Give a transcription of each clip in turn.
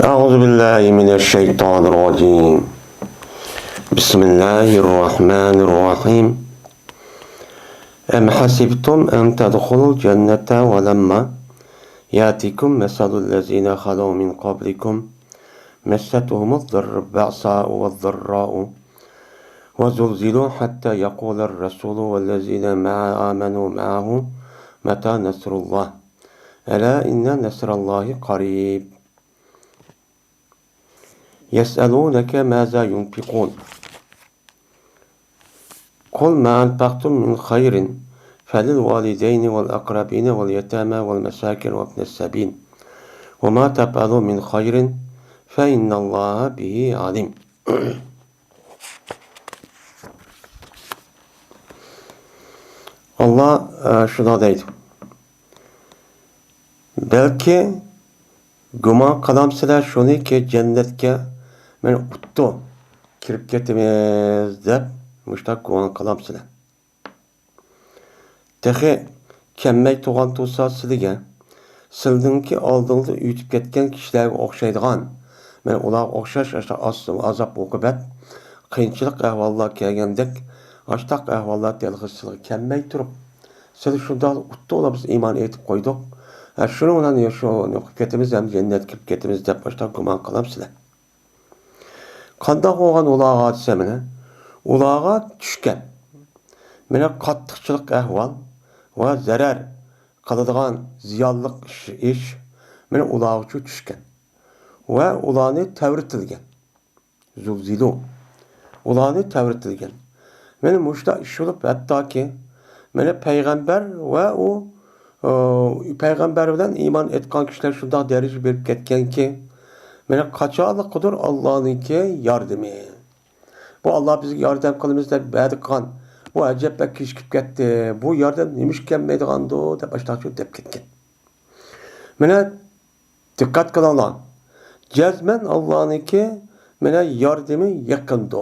أعوذ بالله من الشيطان الرجيم. بسم الله الرحمن الرحيم. أم حسبتم أن تدخلوا الجنة ولما يأتكم مثل الذين خلوا من قبلكم مستهم البأساء والضراء وزلزلوا حتى يقول الرسول والذين آمنوا معه متى نصر الله ألا إن نصر الله قريب. يسألونك ماذا ينفقون قل ما أنفقتم من خير فللوالدين والأقربين واليتامى والمساكين وابن السبيل وما تفعلوا من خير فإن الله به عليم. Allah şuna deydi. Belki gumon qilamsizlar shuniki jannatga men utdi kirib ketamiz deb mushtaq gumon qilamsizlar. Tehi kelmay tug'an tursa sizlarga sizdinki oldingizda uytib ketgan kishilarga o'xshaydigan men ularga o'xshash azob uqubat qiyinchilik ahvollar kelgandek ashtaq ahvollar telg'isizlar kelmay turib siz shundoq utdi ular biz iymon etib qo'ydik. Şunu olan şunu ketimiz hem cennet kirib ketimiz deb başta gumon qilamsizlar. Qandoq bo'lgan ularga desa mana ularga tushgan mana qattiqchilik ahvol va zarar qiladigan ziyonliq ish mana ularga tushgan va ularni tavritilgan. Zulzilu ularni tavritilgan. Mana mushta ish bo'lib hattoki mana payg'ambar va u Peygamber bilen iman etkan kişiler şundan derece verip ketken ki mene kaçalıqıdır Allah'ınki yardımı. Bu Allah bizi yardım kılımızda bədiqan. Bu acəblə kişkip ketdi. Bu yardım nemiş gelmeydiğandı da başlaqçı dep ketken. Mene dikkat kılanlar. Cezmen Allah'ınki mene yardımı yakındır.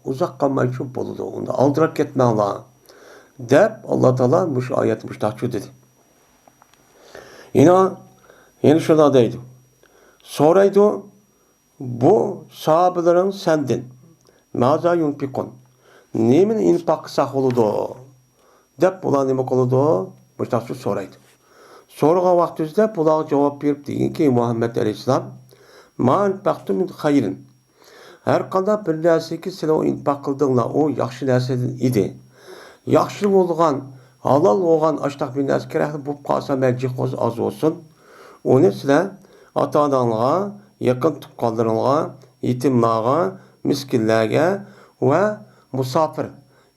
Uzak kalmayışı boludu. Onda aldırak ketme Allah. Dep Allah Teala muş ayet müştahçı dedi. Yine şurada deydi. Soraydı bu sahabelerin sendin. Maza yunfikun. Nemin infak saholudu. Dep bular neme koludu? Başta soraydı. Soruğa vaktizde bular cevap verip deyin ki Muhammed Aleyhisselam ma infaktu min hayrin. Her qanda bir нәрсе ki sen o infak kıldığınla o yaxşı нәрседен idi. Yaxşı bolğan halal olgan açtaq bir нәрсе kerakli bu qalsa məcih az olsun. Onu sizler ata-analarga, yakın tuqqanlarga, yetimlarga, miskinlarga ve musafir,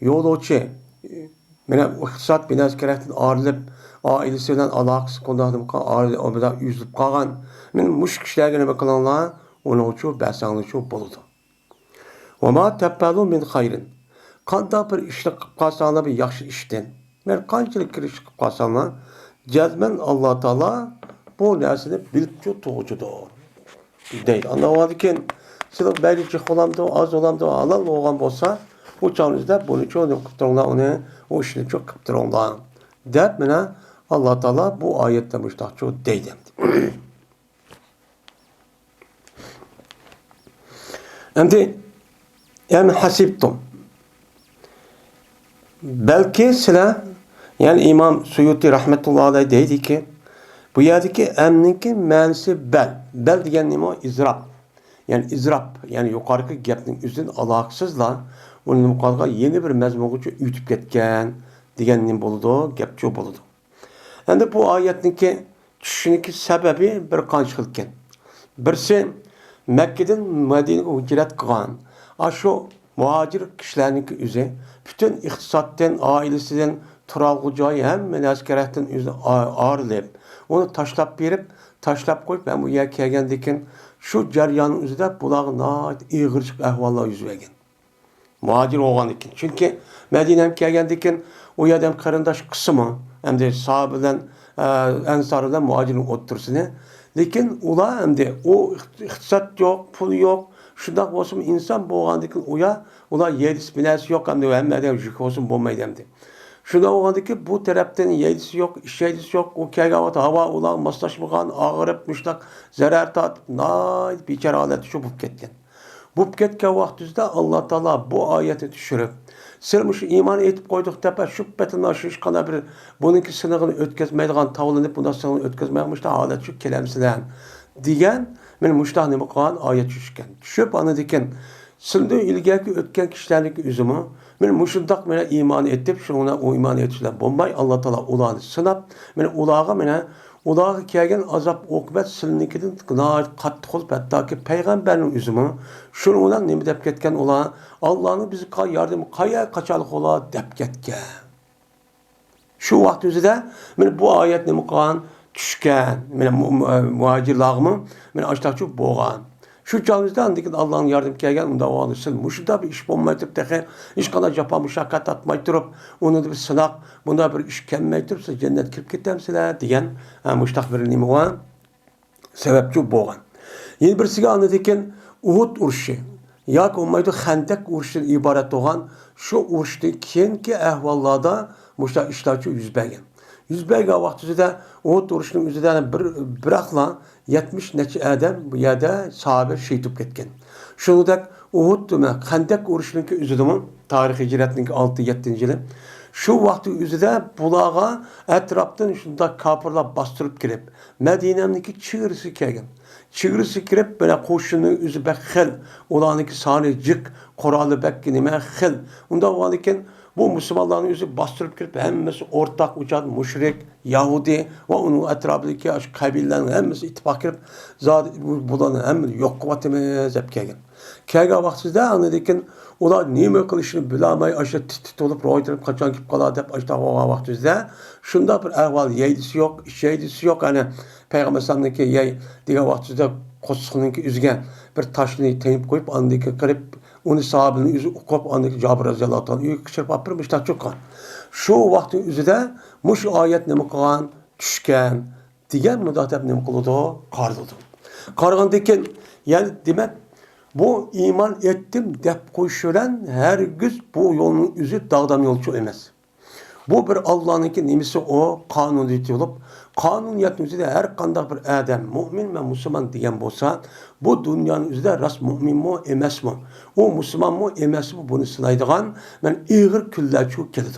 yo'lovchi, mana iqtisod bir нәрсе kerakli ayrılıp ailesi bilan aloqasi qolgan, o bilan üzülüp qolgan, men mush kishilarga nima qilinglar, uning uchun basanglar bo'ladi. Va ma tafalu min khayrin. Qanday bir ishni qilib qolsanglar bir yaxshi ishdan men qanchalik kirish qilib qolsanglar, jazman Alloh taolo bu narsani bilib turuvchidir deydi. Anlayaptiki, sizlar baylichi qo'lamda, oz olamda halol bo'lgan bo'lsa, bu chog'ingizda buni uchun qilib turinglar, uni o ishni uchun qilib turinglar deb mana Alloh taolo bu oyatda mushtaqchi deydi. Endi em hasibtum. Belki sizlar yani İmam Suyuti rahmetullahi aleyh deydi ki bu yerdeki emninki ma'nosi bel. Bel degan nima? İzrab. Yani izrab. Yani yukarıki gapning üstün alaqsızla onun muqalga yeni bir mazmunga ütüp ketgan degan nim bo'ladi, gapço bo'ladi. Endi bu oyatniki tushuniki sababi bir qancha qilgan. Birsi Mekke'den Medine'ye hicret qilgan. Ashu muhacir kishilarniki o'zi bütün iqtisoddan, ailesidan turalgı joyi hamma narsa kerakdan o'zi arilib, onu tashlab berib, tashlab qo'yib, ben bu yerga kelgandan shu jarayonning o'zida bularga ig'irchiq ahvollar yuz bergan. Muhacir bo'lgan ekan. Chunki Madinaga kelgandan u yerdan qarindosh qismi, hamda sahoba bilan ansor bilan muhacirning o'ttirsini, lekin ular hamda o iqtisod yo'q, pul yo'q. Şundak olsun insan boğandıkın ular yedis binası yok hem de hemmeden yük olsun bulmaydı hem de. Şuna olgandı ki bu taraftan yedisi yok, işyedisi yok. O kelgavat hava ulan maslaşmagan, ağırıp müştak, zarar tat, nay biçare haleti şu bup ketken. Bup ketken vaxtizde Allah Taala bu ayeti düşürüp, sırmış iman etip koyduk tepe şüphetin aşış kana bir bununki sınırını ötkezmeydiğen tavlanıp buna sınırını ötkezmeymiş de halet şu kelemsilen diyen men müştah nima qilgan ayet tushgan. Tushib ana degan Şimdi ilgaki ötken kişilerlik üzümü, men muşundak mene iman etip, şuna o iman etişler bombay Allah Taala ulanı sınap, men ulağa kelgen azap okubet silnikidin gınayet katlı olup hatta peygamberin üzümü, şunu ulan nemi dep ketken ula, Allah'ını bizi yardım kaya kaçalık ula dep ketken. Şu vaqt üzüde, men bu ayet nemi qilgan tushgan, men muhacirlağımı, men açtakçı boğan. Şu çağımızda andikin Allah'ın yardım kelgen unda o anısın. Muşunda bir iş bulmayıp tehe, iş kadar japa muşakkat atmay durup, onu da bir sınak, bunda bir iş kelmey durup, siz cennet kirip ketemsizler diyen muştak bir nimi var. Sebepçi boğan. Yeni birisiga andikin Uhud uruşu, yak olmaydı Xendek uruşu ibaret olan şu uruşta kenki ahvallarda muştak işlerçi yüz bergen. Yüz bergen vaxtizde Uhud uruşunun üzerinde bir akla 70 neçe adam bu yerde sahabe şehit ketken. Şunudak Uhud deme Xendek uruşunun üzerinde tarih hicretinin 6-7 yılı. Şu vakti üzerinde bulağa etraftan şunda kapırlar bastırıp girip Medine'deki çığırısı kelgen. Çığırısı girip böyle koşunu üzü bek xil. Olanıki sani cık koralı bek nime xil. Onda olanıken bu Müslümanların yüzü bastırıp girip hemmesi ortak uçan müşrik, Yahudi ve onun etrafındaki kabillerin hemmesi ittifak girip zaten bulanın hemmesi yok kuvvetimiz hep kelgen. Kelgen vaxtizde anladıkken ular nime kılışını bilamay aşağı tit olup roytırıp kaçan kip kaladı hep aşağı o vaxtizde şunda bir ehval yeydisi yok, şeydisi yok hani Peygamber sallallahu yey diye vaxtizde kosqununki üzgen bir taşını tenip koyup andaki kırıp onu sahabinin yüzü okup andaki Cabir radıyallahu anh uyku kışırıp apırmışlar çok kan. Şu vaktin üzerinde muş ayet nemi kılan düşken diyen müdahtep nemi kılıdı kardıdı. Kargandaki yani demek bu iman ettim dep koşuran her güz bu yolun yüzü dağdan yolcu emez. Bu bir Allah'ınki nimisi o kanuniyeti olup kanuniyet üzerinde her kandak bir adam mümin ve Müslüman diyen bolsa bu dünyanın üzerinde rast mümin mi emes mi? O Müslüman mı emes mi bunu sınaydıgan ben iğir küller çok geldi.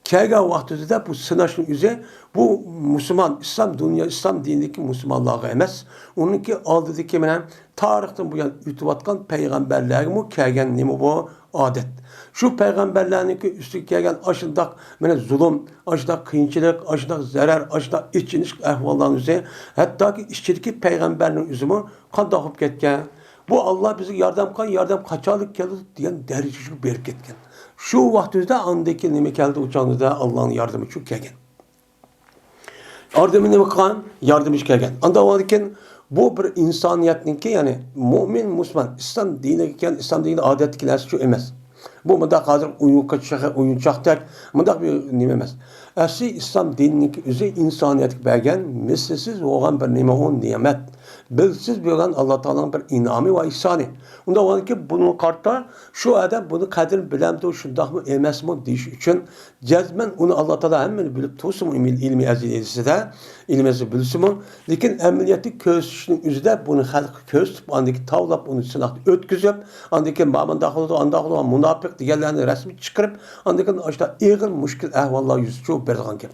Kelgen vaxtizde bu sınaşın üzerinde bu Müslüman İslam dünya İslam dinindeki Müslümanlığa emes. Onunki aldıdaki menen tarihten bu yan ütüvatkan peygamberler mi kelgen nimi bu adet. Şu peygamberlerinki üstü kelgen aşındak menen zulüm, aşındak kıyınçılık, aşındak zarar, aşındak içiniş ehvalların üzerinde hatta ki işçilik peygamberinin üzümü kan dağıp ketken. Bu Allah bizi yardım kaçalık geldi diyen derece berip ketken. Şu vaxtizde andaki nime keldi uçağınızda Allah'ın yardımı çok kelgen. Yardımı nime kılan? Yardımı çok kelgen. Anda olanken bu bir insaniyetinki yani mümin, Müslüman, İslam dinine İslam dinine adetki nersi çok emez. Bu mıdak hazır oyuncaktak, mıdak bir nime emez. Asli İslam dinindeki üzü insaniyetlik belgen, mislisiz olan bir nime on nimet. Bilsiz bo'lgan Allah Taala'nın bir inamı ve ihsanı. Unda var ki bunun kartta şu adam bunu kadir bilemdi şundaq mı emas mı deyiş için cezmen onu Allah Taala hemen bilip tutsun ilmi azizesi de ilmesi bilsin mi? Lekin ameliyatı köşünün üzerinde bunu halk köşüp andaki tavlap onu sınak ötküzüp andaki mamın dahulu münafık diğerlerini resmi çıkarıp andaki işte ağır müşkil ahvallar yüzü çok bergan ki.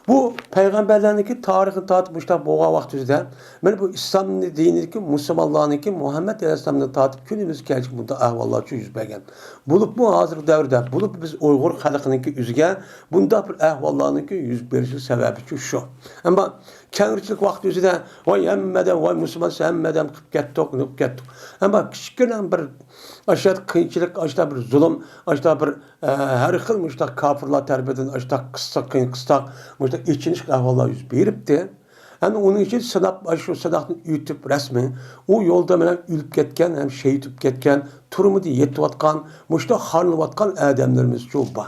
Bu peygamberlerdeki tarihi tatmışlar boğa vaxtizde. Men bu İslam dinindeki Müslümanlarınki Muhammed Aleyhisselam'ın tatip günümüz gelecek bunda ahvallar yüz bergen. Bulup mu hazır devirde bulup biz Uygur halkınınki üzge bunda bir ahvallarınki yüz berişi sebebi şu. Ama kendiçilik vakti üzde vay emmeden vay Müslüman semmeden kettok nuk kettok. Ama küçükten bir aşağı kıyınçılık, aşağı bir zulüm, aşağı bir her xil müştak kafirlar terbiyeden aşağı kıstak, müştak içiniş ahvallar yüz berip de hem onun için sınap, şu sınaqni ütüp resmi, o yolda menen ülüp ketken, hem şehit ketken, turumu diye yetivatkan, müştak harlıvatkan adamlarımız çok var.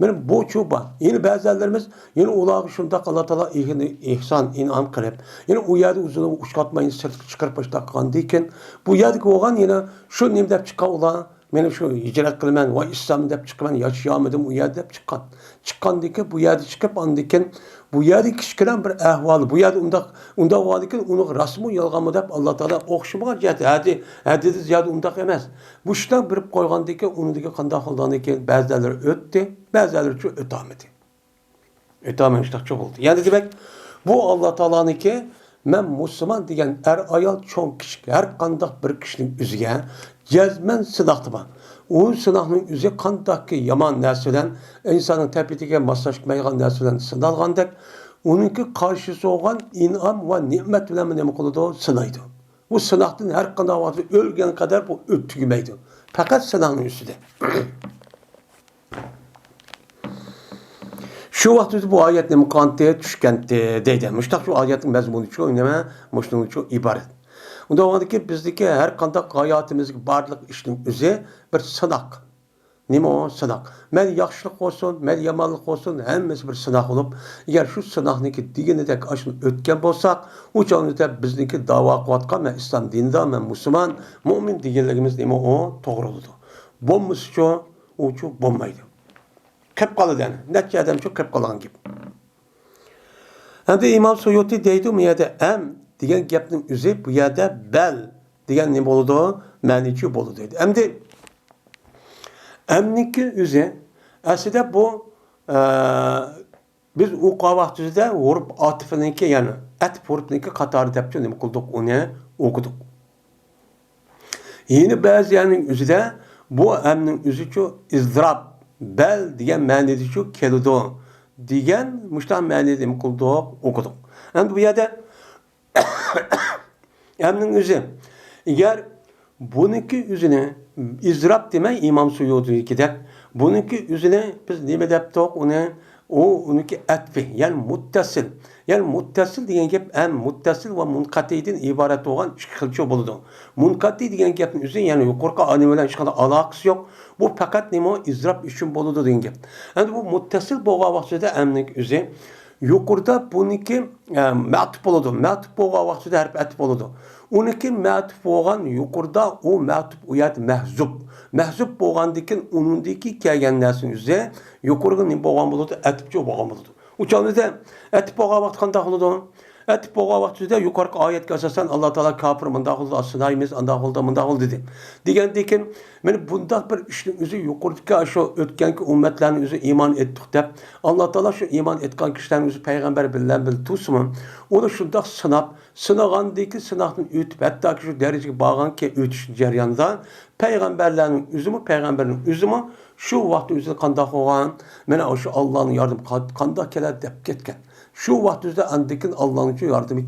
Benim bu çoba, yeni bazılarımız yeni ulağı şunda Allah Taala ihsan, inam kılıp, yeni o yerde uzun uçkatmayın, sırt çıkarıp başlakan deyken, bu yerdeki oğlan yine şu nimdep çıkan ulağı, Men şu hicret qilman va islom deb chiqman, yaşayamadım u yer deb chiqqan. Chiqqandiki bu yerda chiqib andikin bu yerda kichkina bir ahvol, bu yerda unda bordikin uni rasmi yolg'onmi deb Alloh taolo o'xshamagan jihat. Hadi ziyod undaq emas. Bu ishdan birib qo'ygandiki unidagi qanday qilganiki ba'zilari o'tdi, ba'zilari chu o'tolmadi. O'tolmayishliqchi bo'ldi. Ya'ni demak bu Alloh taoloniki men musulmon degan ayol cho'ng kichik har qanday bir kishining o'ziga jazman sinoqdiman. U sinoqning o'zi qandaqki yomon narsadan insonning tabiatiga moslashmaydigan narsadan sinalgandek uningki qarshisi bo'lgan in'om va ne'mat bilan nima qiladi? Sinaydi. Bu sinoqdan har qanday vaqt o'lgan qadar bu o'tmaydi. Faqat sinoqning ustida. Şu vaqtda bu oyatning muqontiga tushgandi deydi. Mushtaq shu oyatning mazmuni shu nima? Mushundan shu iborat. Unda o'g'andiki bizdagi har qanday hayotimizga barliq ishning o'zi bir sinoq. Nima o sinoq? Men yaxshilik olsun, men yomonlik olsun, hammasi bir sinoq bo'lib, agar shu sinoqniki deganidek ashuni o'tgan bo'lsak, u chog'da bizniki da'vo qilayotgan men islom dinida, men musulmon, mo'min deganligimiz nima o to'g'ri bo'ladi. Bo'lmasa u bo'lmaydi. Qilib qoladi yani. Necha adam çok qilib qolgan gap. Endi İmam Suyuti deydi bu yerda am degan gapning o'zi bu yerda bal degan nima bo'ladi? Ma'nichi bo'ladi deydi. Endi amniki o'zi aslida bu biz u qavaqtida urib atıfınınki yani atf uribniki qatori deb nima qildik uni o'qidik. Yeni ba'zilarning o'zida bu amning o'zi izdirob bel degan ma'nida shu keladi degan mushtaq ma'nida nima qildik o'qidik. Endi bu yerda amning o'zi agar buniki o'zini izrob demay İmam Suyuti'dek buniki o'zini biz nima debdik uni uniki atfi yani muttasil. Yani muttasil degan gap ham muttasil va munqatidan iborat bo'lgan ikki xilcha bo'ladi. Munqati degan gapning o'zi yani yuqorqi ani bilan hech qanday aloqasi yo'q. Bu faqat nima izrob uchun bo'ladi degan gap. Endi bu muttasil bo'lgan vaqtida amning o'zi yuqorida buniki ma'tuf bo'ladi. Ma'tuf bo'lgan vaqtida harf atf bo'ladi. Uniki ma'tuf bo'lgan yuqorida u ma'tuf u yerda mahzub. Mahzub bo'lgandikin uningdagi kelgan narsaning o'zi yuqoriga nima bo'lgan bo'ladi? Atfchi bo'lgan bo'ladi. Uçağımızda etip boğa vakti qanday qiladi? Etip boğa vaqtida yuqorqi oyatga asosan Alloh taolo kofir mundaq qildi, asnaymiz, andaq qildi, mundaq qildi dedi. Degandekin men bundaq bir ishning o'zi yuqoridagi shu o'tganki ummatlarning o'zi iymon etdik deb Alloh taolo shu iymon etgan kishilarning o'zi payg'ambar bilan tusmi uni shundoq sinagandiki sinoqdan o'tib hattoki shu darajaga borganki o'tish jarayonida payg'ambarlarning o'zimi şu vaqt o'zida qanday qilgan, mana o'sha Allohning yordami qanday keladi deb ketgan. Şu vaqt o'zida andikin Allohning yordami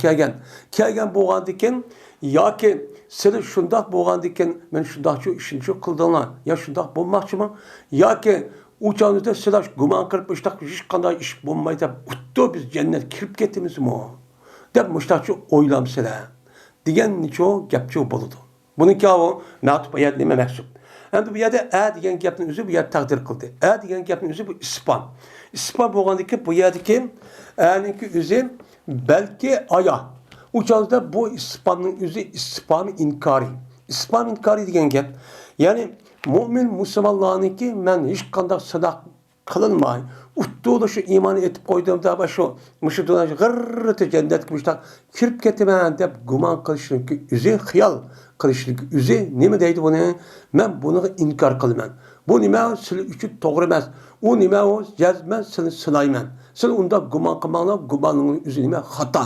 kelgan bo'lgandikin yoki siz shundoq bo'lgandikin men shundoq shu ishni qildinglar, yo shundoq bo'lmoqchiman, yoki u chog'da sizlar gumon qilib ishtaq hech qanday ish bo'lmaydi deb utto biz jannat kirib ketamizmi deb mushtaqchi o'ylamsizlar degan nicho gapchi bo'ladi. Buniki o ma'tuf oyat nima maqsud? Endi bu yerda a degan gapning o'zi bu yerda taqdir qildi. A degan gapning o'zi bu ispan. Ispan bo'lgandiki bu yerdagi a'niki o'zi balki aya. U chog'da bu ispanning o'zi ispan inkari. Ispan inkari degan gap. Ya'ni mo'min musulmonlarniki men hech qanday sinoq qilinmay, utto'da shu iymon etib qo'ydim deb shu dunyoga g'irrati jannatga mushtaq kirib ketaman deb gumon qilishniki o'zi xiyol qilishlik o'zi nima deydi buni? Men buni inkor qilaman. Bu nima sizlar uchun to'g'ri emas. U nima o jazman sizni sinayman. Siz unda gumon qilmanglar, gumoningiz o'zi nima xato.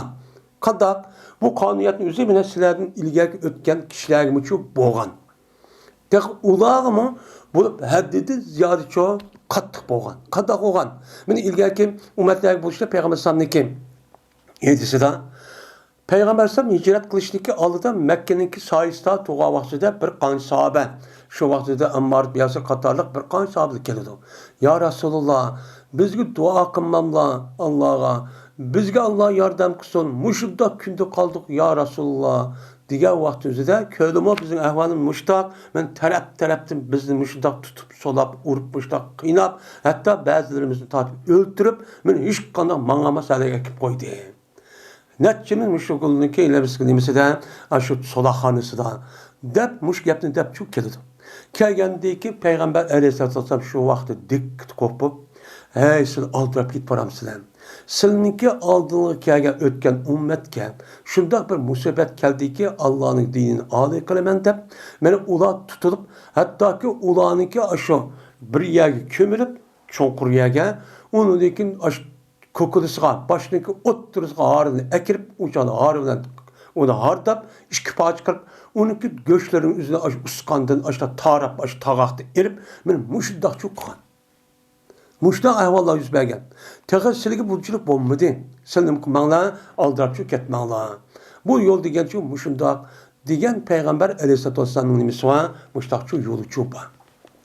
Qandoq? Bu qonuniyatning o'zi bilan sizlardan ilgari o'tgan kishilarga uchun bo'lgan. Tek ularmi bo'lib haddidan ziyodacha qattiq bo'lgan. Qandoq bo'lgan? Meni ilgari ummatlarga bo'lishda payg'ambar sallamniki yedisida Peygamber sallam hicret kılışniki alıdan Mekke'ninki sayısında tuğa vaxtida bir qancha sahabe. Şu vaxtida Ammar Yasir qatarlıq bir qancha sahabe keldi. Ya Rasulullah, bizga dua qilmamlar Allah'a. Bizga Allah yardım qilsin. Mushunda kunda qoldik ya Rasulullah. Degan vaqtimizda ko'rdim-o bizning ahvolimiz mushtaq. Men taraf-tarafdan bizni mushtaq tutib, solab, urib, mushtaq qiynab, hatto ba'zilarimizni tortib o'ltirib, men hech qanday mang'ama salaga kelib qo'ydi. Netçimiz müşrikliğindeki ile biz nimisida, şu solahhanısida dep muş gapni dep çok keldi. Kelgendeki Peygamber aleyhisselam şu vakti dik kopup, hey siz aldırıp git paramsizlar. Sizninki aldığınız kelgen ötken ümmetken, şunda bir musibet geldi ki Allah'ın dinini âli kılamen dep, beni ular tutulup, hatta ki ularınki aşağı bir yerge kömülüp, çonkur yerge, onun dekin kokulısıga, başındaki otturusıga ağrını ekirip, uçağını ağrından onu hardap, iki pağa çıkarıp, onunki göçlerin üzerine ıskandan, aşağı tarap, aşağı tağaktı erip, benim muşuddak çok kan. Muşda ahvallar yüz bergen. Teğsiligi bulçuluk bommadı. Senin kumanla aldırıp şu ketmanla. Bu yol degen şu muşundak degen Peygamber aleyhissalatu vesselam'ın nimisi var. Muşdak şu yolu çuba.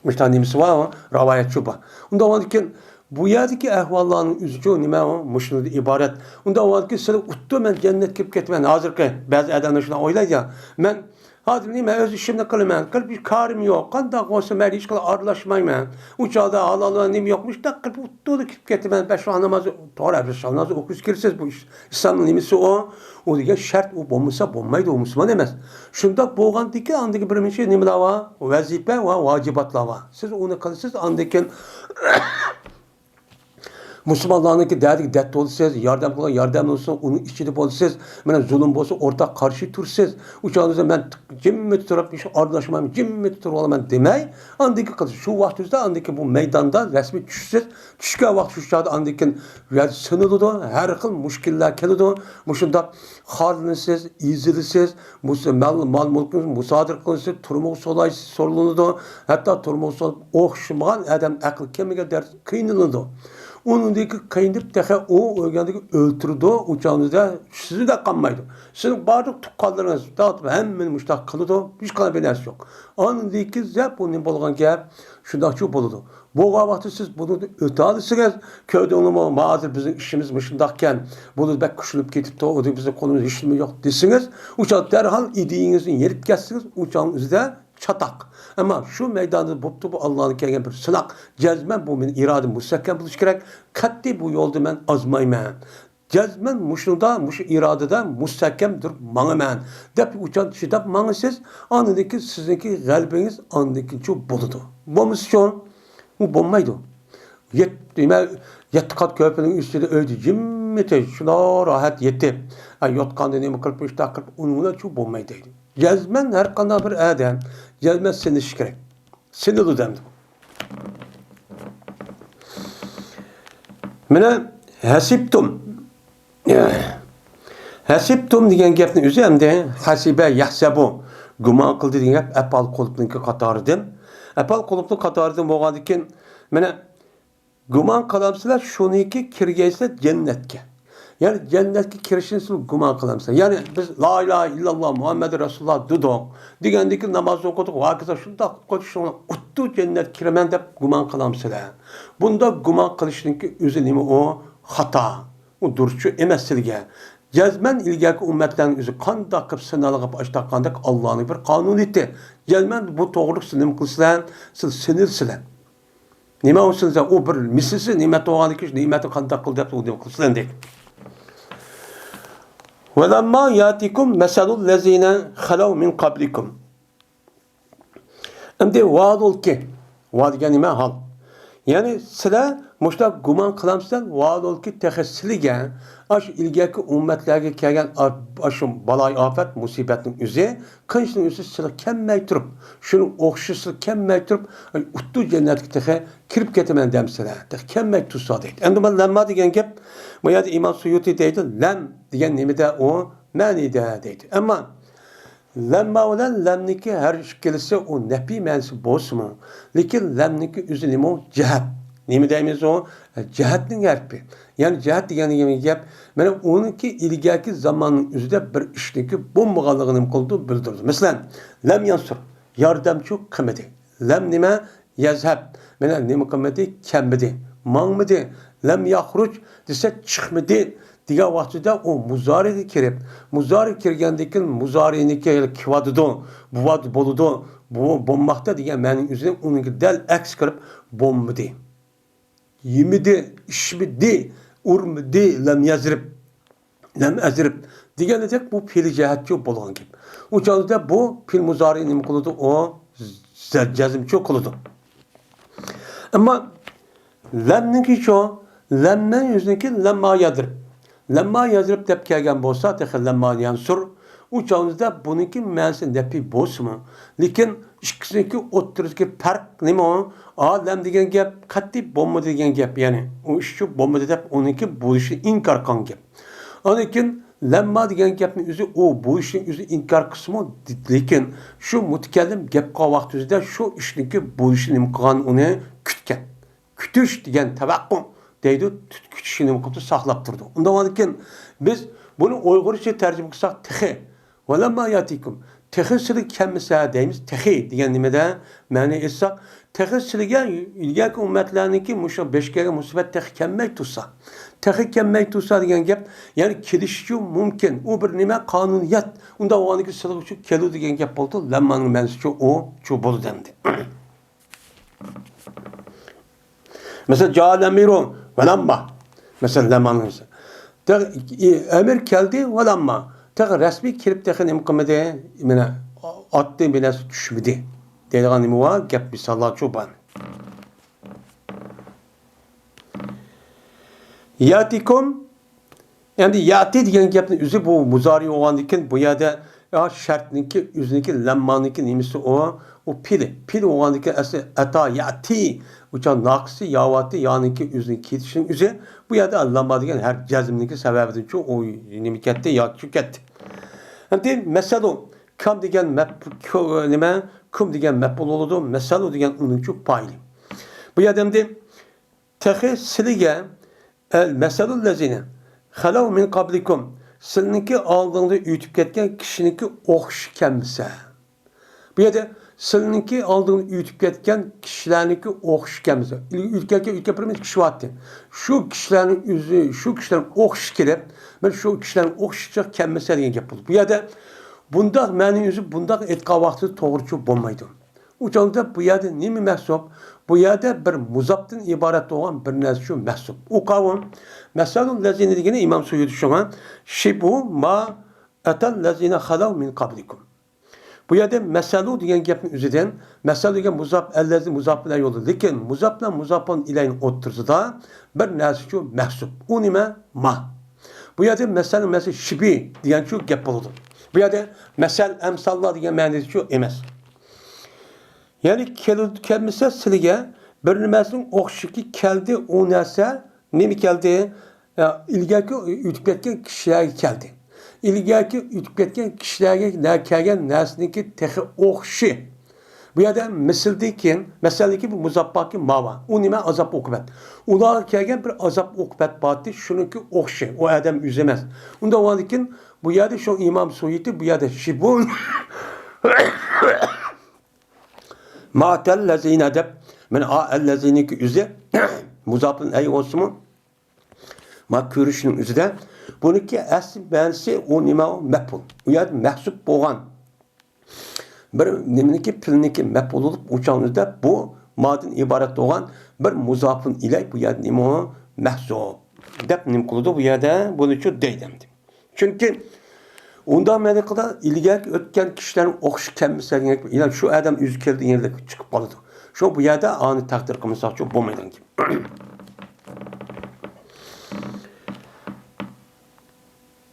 Muşdak nimisi var, ravayet çuba. Onda olanken bu yerdeki ahvalların üzücü nime o muşundan ibaret. Onda olanken seni uttu men cennet kip ketmen. Hazır ki bazı adamlar şuna oylaydı ya. Men hadi nime öz işimde kılmayın. Kıl bir karım yok. Kandak olsa ben hiç kadar arlaşmayayım. Uçağda Allah'ın nimi yokmuş da kıl uttu da kip ketmen. Ben şu an namazı doğru bir namazı okuz kirsiz bu iş. İslam'ın nimisi o. O diye şart o bombasa bombaydı o Müslüman demez. Şunda boğan diki andaki bir şey nime var? Vazife ve vacibatlar var. Siz onu kılsız andaki Müslümanlarınki derdik dert olsanız, yardım olsun, onun içinde olsanız, bana zulüm olsa ortak karşı tursanız, uçağınızda ben cimmi tuturup, ardaşımam cimmi tuturup olamam demey, andaki kız şu vaktimizde andaki bu meydanda resmi düşsüz, düşken vakti şu çağda andaki sınırlıdır, her yıl müşkiller kelidir, müşkilda halinsiz, izlisiz, mal mülkünüz, musadır kılınız, turmuğu solay sorulunudur, hatta turmuğu solay okşumayan adam akıl kemiğe ders kıyınlıdır. Onundaki kayındıp tehe o örgendeki öldürdü uçağınızda sizi de kanmaydı. Sizin bardak tukkallarınız dağıtıp hemen müştak kılıdı. Hiç kanabilmesi yok. Onundaki zep onun bolgan gel şundak çok boludu. Bu vakti siz bunu ötadısınız. Köyde onu mağazır bizim işimiz mışındakken bunu bek kuşulup getip de o da bizim kolumuz işimi yok desiniz. Uçak derhal idiğinizin yerip geçsiniz. Uçağınızda çatak. Ama şu meydanda bu Allah'ın kelgen bir sınak. Cezmen bu benim iradem müstakkem buluş gerek. Katli bu yolda ben azmayman. Cezmen muşunda, muş iradede müstakemdir mağaman. Dep uçan şidap mağısız. Anındaki sizinki kalbiniz anındaki çok boludu. Bomuz şu bu bombaydı. Yetti kat köpeğinin üstünde öldü. Cimmete şuna rahat yetti. Yotkandı nemi 45 dakika onunla çok bombaydı. Cezmen her kanal bir adam. Cezmen seni şikayet. Sinirli demdi. Mene hasiptum. Hasiptum degan gapni üzərimdə hasibe yahsabu guman qıldı degan gap apal qolupniki qatarıdım. Apal qolupni qatarıdım bo'lgandan mene guman qilamsizlar shuniki kirgaysizlar jannatga. Yani cennetki kirişini siz guman kılamsın. Yani biz la ilahe illallah Muhammed Resulullah dudak. Digendeki namaz okuduk. Vakıza şunda koşuşuna uttu cennet kiremen de guman kılamsınlar. Bunda guman kılışınki üzülümü o hata. O duruşu emessilge. Cezmen ilgaki ümmetlerin üzü kandak kıp sınalıqıp açtaqandak Allah'ın bir kanun etti. Cezmen bu doğruluk sinim kılsılan, siz sinirsilen. Nime olsunuz o bir mislisi nimet oğanı ki nimeti kandak kıl deyip o deyip kılsılan değil. وَلَمَّا يَاتِكُمْ مَسَلُ الَّذ۪ينَ خَلَوْ مِنْ قَبْلِكُمْ. Şimdi vaad ol ki, vaad genime hal. Yani sıra muşta guman kılamsızlar, vaad ol ki tehessilige, aş ilgaki ümmetlerge kelgen aşım balay afet, musibetin üzeri, kınçın üzeri sıra kemmey turup, şunun okşusu kemmey turup, uttu cennetki tehe kirip getirmen dem sıra, kemmey tutsa deydi. Şimdi ben lemma degen gep, Mayad İmam Suyuti deydi, lem diyen nimide o menide deydi. Ama lemma olan lemniki her şekilse o nefi mensi bozma. Lakin lemniki üzülümü o cihat. Nimi deyimiz o? Cihatın harfi. Yani cihat diyen gibi gap, ben onunki ilgaki zamanın üzerinde bir işteki bombağalığının olduğu bildirir. Mesela lem yansur, yardımcı kıymeti. Lem nime yazhab, ben nime kıymeti kemmedi. Mağmedi, lem yahruç dese çıkmadı. Diğer vaxtida o muzari kirip, muzari kirgendeki muzariniki kivadıdı, buvad boludu, bu bombakta diye menin üzerine onunki del eks kırıp bombudi. Yemidi, işmidi, urmidi, lem yazrib, lem ezrib. Diğer bu pil cihatçı bolan gibi. Uçağında bu pil muzarinin kuludu o jazmchi qiladi. Ammo lamniki shu, lamdan yuzniki lamma yadirib. Lamma yadirib deb kelgan bo'lsa, texil lamma yansur, u chog'ingizda buniki ma'nosi nafi bo'lsin. Lekin ikkisiniki o'ttiridagi farq nima? Lam degan gap qat'iy bo'lmadi degan gap, ya'ni u ish shu bo'lmadi deb uniki bo'lishini inkor qilgan gap. Lekin lamma degan gapning o'zi bu ishning o'zi inkor qismi, lekin shu mutakallim gap qilgan vaqtida shu ishniki bo'lishini nima qilgan uni kutgan. Kutish degan tavaqqu deydi, kutishni nima qilib saqlab turdi. Undan keyin biz buni Uyg'urcha tarjima qilsak tehi valamma yatikum. Tehi sizga kelmasa deymiz. Tehi degan nimada ma'ni etsak, tehi sizga ilgaki ummatlarniki mushu 5 ga musibat tehi kelmay tursa. Tehi kelmay tursa degan gap, ya'ni kelishi mumkin. U bir nima qonuniyat. Unda o'g'aniki sizga shu kelu degan gap bo'ldi. Lammaning ma'nosi shu bo'ldi demdi. Mesela ca'lemiru velamma. Mesela lammanın. Emir geldi velamma. Resmi kirip tekhin imkımede attı bilası düşmedi. Dediğin nimi var? Gep misallar çoban. Yatikum, yani yati diyen gepnin üzü bu muzari olan diken bu yada şartniki üzüneki lammaniki nimisi o pili. Pili olan diken ata yati uçan naksı yavati yaniki üzüneki yetişin üzü bu yada lamma diken her cazimdeki sebebidir ki o nimikette yakçuket. Yani mesela kam diyen nime kum diyen mepul oldu mesela diyen onun çok paylı. Bu yadamda tehi silige meselul lezine halav min qablikum sizinki aldığında ütüp ketken kişininki okşu kelmese. Bu yerde sizinki aldığında ütüp ketken kişilerinki okşu kelmese. Ütüp kişi vardı. Şu kişilerin yüzü, şu kişilerin okşu kelip, ben şu kişilerin okşu kelmese diye yapıldı. Bu yerde bunda mənin yüzü bunda etqa vaxtı doğrucu bulmaydı. Uçanda bu yerde nimi məhsub? Bu yerde bir muzaptın ibaret olan bir nəsə şu məhsub. O kavun, məsalun lezine degene İmam Suyuti şuna, şibu ma etel lezine halav min qablikum. Bu yerde mesalu degen gapning üzerinden, mesalu degen muzap, ellezi muzap bilan yoldu. Lekin muzap bilan muzapın ilayn o'ttirsida bir narsa şu məhsub. O nima? Ma. Bu yerde mesela şibi degen şu gap bo'ladi. Bu yerde mesel emsallar degen ma'nosi şu emas. Yani kelmese sizga bir nimasning o'xshiki keldi, o narsa nima keldi? İlgaki ütüp ketgan kishilarga keldi. İlgaki ütüp ketgan kishilarga kelgan narsaniki tehi o'xshi. Bu yerda misildeki, meseldeki bu muzabbaki mava. O nima azap okubat. Ular kelgan bir azap okubat batı şununki o'xshi. O adam üzemez. Unda olandikin bu yerda şu İmam Suyuti bu yerda şibun ma'tellezine deb men a'ellezineki üze muzapın ey olsun mu? Ma görüşünün üzüde buniki asli ma'nosi o nima mepul. Bu yerda mahsub bo'lgan. Bir nimeniki pilniki mepul olup uçağınızda bu madin ibaret olan bir muzafın ile bu yerda nima mahsub deb nim qildi bu yerda bunu şu deydimdi. Çünkü ondan medikada ilgili ötken kişilerin okşu kelmesi yani şu adam yüz keldiği yerde çıkıp kaldı. Şu bu yerda ani takdir kılmışsak çok bulmaydan ki.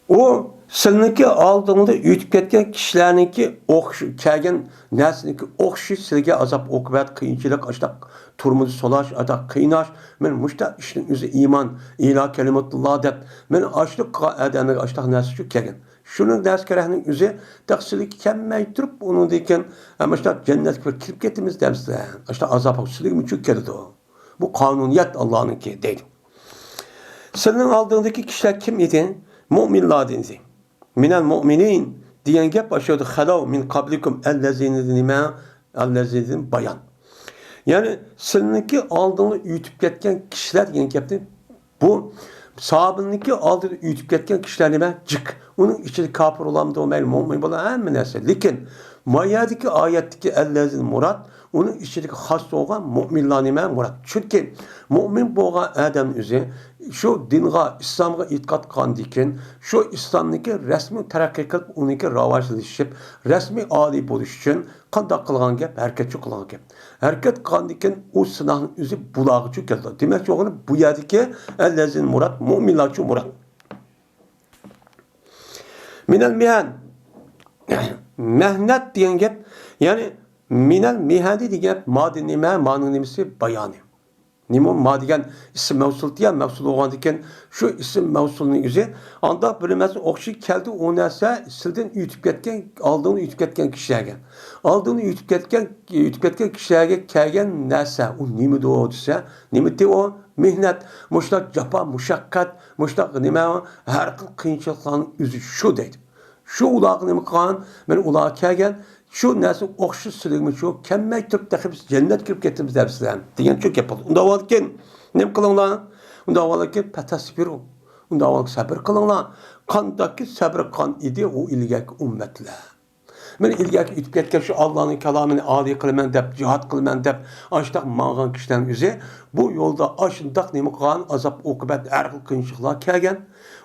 O sizniki aldığında ütüp ketken kişilerinki okşu kelgen nesniki okşu sizge azap okubat kıyınçılık açta turmuzu solaş atak kıynaş men muşta işin üzü iman ila kelimetullah deb men açlık adamı açta nesni şu kelgen. Şunun derskerahının üzü taksilik kemmey turup onu deyken ama işte cennet bir kirip getimiz demsizler. İşte azap okusulik mi çok geldi o. Bu kanuniyet Allah'ın ki değil. Senin aldığındaki kişiler kim idi? Mu'minlar denizdi. Minel mu'minin diyen gep başlıyordu. Halav min kablikum ellezine bayan. Yani seninki aldığını ütüp ketken kişiler diyen gepti. Bu sahabınınki aldığını ütüp ketken kişiler nime? Cık. Onun içinde kafir olan da o mu'min olan hem neyse. Lekin Mayadaki ayetteki ellezin murat onun içindeki has olan müminlerine murat. Çünkü mümin boğan adam üzeri şu dinga, İslam'a itikat kandiken, şu İslam'daki resmi terakki kılıp, onunki ravajlaşıp, resmi âli buluş için kandak kılgan gep, hareketçi kılgan gep. Hareket kandiken o sınavın üzeri bulağıcı geldi. Demek ki onun bu yerdeki ellezin murat, müminler için murat. Minel mihan, mehnet diyen gep, yani minel mihadi diyen gep, madi nime, manın nimesi bayani. Nimon ma degan isim mevsul diye mevsul olgan diken şu isim mevsulunun yüzü anda bilinmez okşu keldi o narsa silden ütüp ketken aldığını ütüp ketken kişilerge aldığını ütüp ketken kişilerge kelgen narsa o nimidi o dese nimidi o mihnet muşlak capa muşakkat muşlak nime her xil qiyinchiliklarning yüzü şu deydi şu ulaq nima qilgan men ulaq kelgan şu narsa o'xshi silingmi şu kemmay turib taxib jannat kirib ketimiz dersizlar degan çok yapıldı. Unda avvalken nima qilinglar? Unda avvalken patasbiru. Unda avval sabr qilinglar. Qandaki sabr qan idi o ilgaki ummatlar. Men ilgaki ütüp ketken şu Allah'ın kelamını âli kılman dep, cihat kılman dep, aştaq mağan kişilerin yüzü bu yolda aşındaq nima qilgan azap okubat har xil qiyinchiliklar kelgan.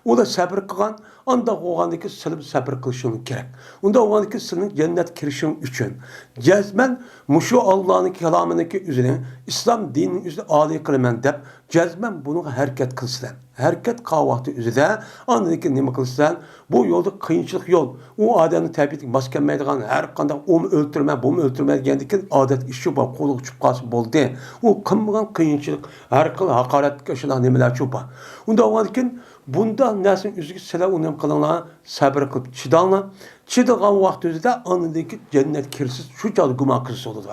O da sabr qilgan, anda oğandaki silib sabr qilishing kerak. Unda oğandaki senin cennet kirishing uchun jazman mushu Allah'ın kelamındaki üzerine İslam dininin üzerine âli kılman dep, jazman bunu harakat qilsizlar. Harakat qavvati üzerinde andaki nima qilsizlar? Bu yolda qiyinchilik yol. O adamni tabiatga mos kelmaydigan har qanday onu o'ltirma, bunu o'ltirma degandiki odat ishi bor, qo'li uchib qolsa bo'ldi. U qilmagan qiyinchilik, har xil haqoratga shunaqa nimalar cho'pa. Unda oğandaki bunda nasin üzüge selam unem kılınlar, sabır kılıp çidağlar. Çidağın vakti üzerinde andaki cennet kirsiz şu cadı guma kırsı olur.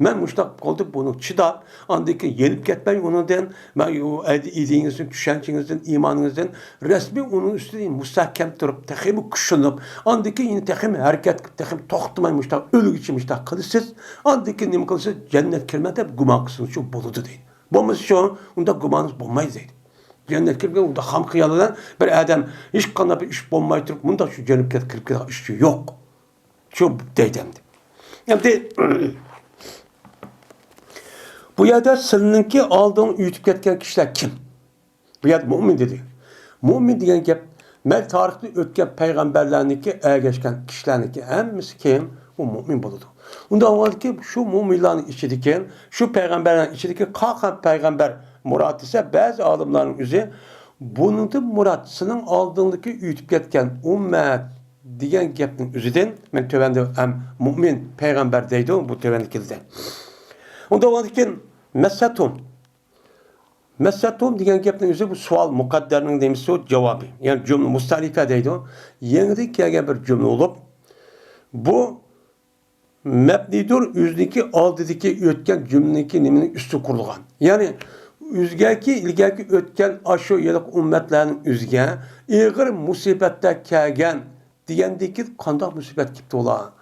Ben müştak oldum bunu çidağ. Andaki yenip ketmeyin onu den. Ben o iyiliğinizden, düşüncenizden, imanınızdan resmi onun üstüne müstahkem durup, tekimi kuşunup, andaki yine tekimi hareket, tekimi toxtumayın müştak, ölü için müştak kılırsız. Andaki nemi kılırsız cennet kirmede guma kırsın şu buludu değil. Bomuz şu, onda gumanız bulmayız değil. Cennet kirib unda ham qiyalıdan bir adam hiç qanday bir iş bolmay turib bunda şu cennet kirib ketgan işçi yok. Şu deydimdi. Yani bu yerda sizinki aldığın ütüp ketgan kişiler kim? Bu yerda mümin dedi. Mümin degan gap men tarixda o'tgan payg'ambarlarniki ergashgan kishilarniki hammasi kim? Bu mümin bo'ladi. Unda avvalki şu müminlarning ichidagi, şu payg'ambarlarning ichidagi qanday payg'ambar Murat ise bazı alimlerin üzeri bunun da Murat senin aldığındaki ütüp ketken ümmet diyen gapning üzerinden men tövende hem mümin peygamber deydi bu tövendikilde. Onda olanken Mesatum diyen gapning üzeri bu sual mukadderning demişse o cevabı. Yani cümle mustalife deydi o. Yenide kelgen bir cümle olup bu mebnidur üzdeki aldıdaki ötken cümledeki niminin üstü kurulgan. Yani üzgeki ilgaki ötken aşı yılık ümmetlerin üzge iğir musibette kelgen diyendeki kandak musibet kipti ola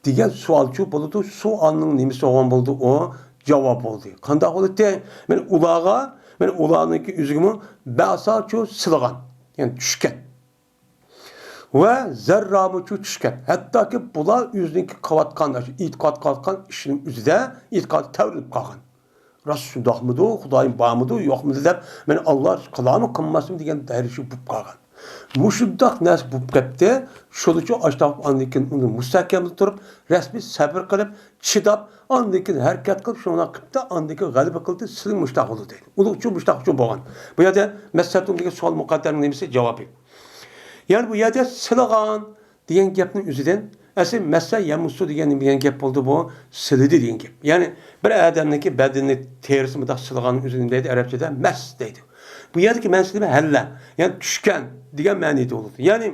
diyen sualçı buldu sualının nimisi olan buldu o cevap oldu. Kandak oldu de ben ulağınki üzgümü basaçı sılgan yani düşken ve zerramıçı düşken hatta ki bula yüzdeki kavatkan itikat kalkan işinin üzde itikat tevrilip kalkan. Rasul dahmıdı, Xudayın bağmıdı, yok mu dep, men Allah kalamı kılmasın diyen derişi bup kalgan. Muşuddak nas bup kepti, şolucu açtap andikin onu müstahkemli turup, resmi sabır kılıp, çidap, andikin hareket kılıp, şuna kıpta, andikin galibi kıldı, silin müştak oldu değil. Uluqçu müştakçu boğan. Bu yerde mesletumdaki sual mukadderin nemisi cevabı. Yani bu yerde silgan diyen gapning üzerinden asıl mesle yamusu diyen gap oldu bu silidi diyen gap. Yani bir adamniki bedenini terisi mi da silganın üzerindeydi Arapçada mes deydi. Bu yerdeki mensilimi helle yani düşken diyen manide olurdu. Yani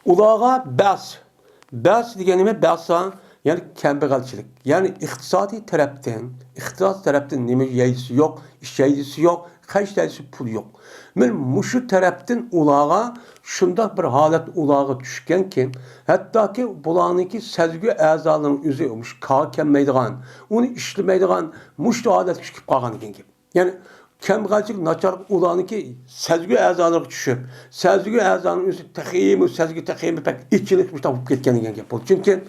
ulağa bas diyenime basa yani kembegalçilik. Yani iktisadi taraftan nime yeyisi yok, iş yeyisi yok, kaç tanesi pul yok. Men muşu taraftan ulağa şunda bir halet ulağa düşken ki hatta ki bulaniki sezgi azalarının üzeri olmuş, kalkenmeydiğen, onu işlemeydiğen muştu adet küçük kalkan gibi. Yani kemg'alchilik nacharlik ularniki sezgi a'zolariga tushib, sezgi a'zolarining o'zi taxim, sezgi taximi pek ichkilik bo'lib ketgan degan gap bo'ldi. Chunki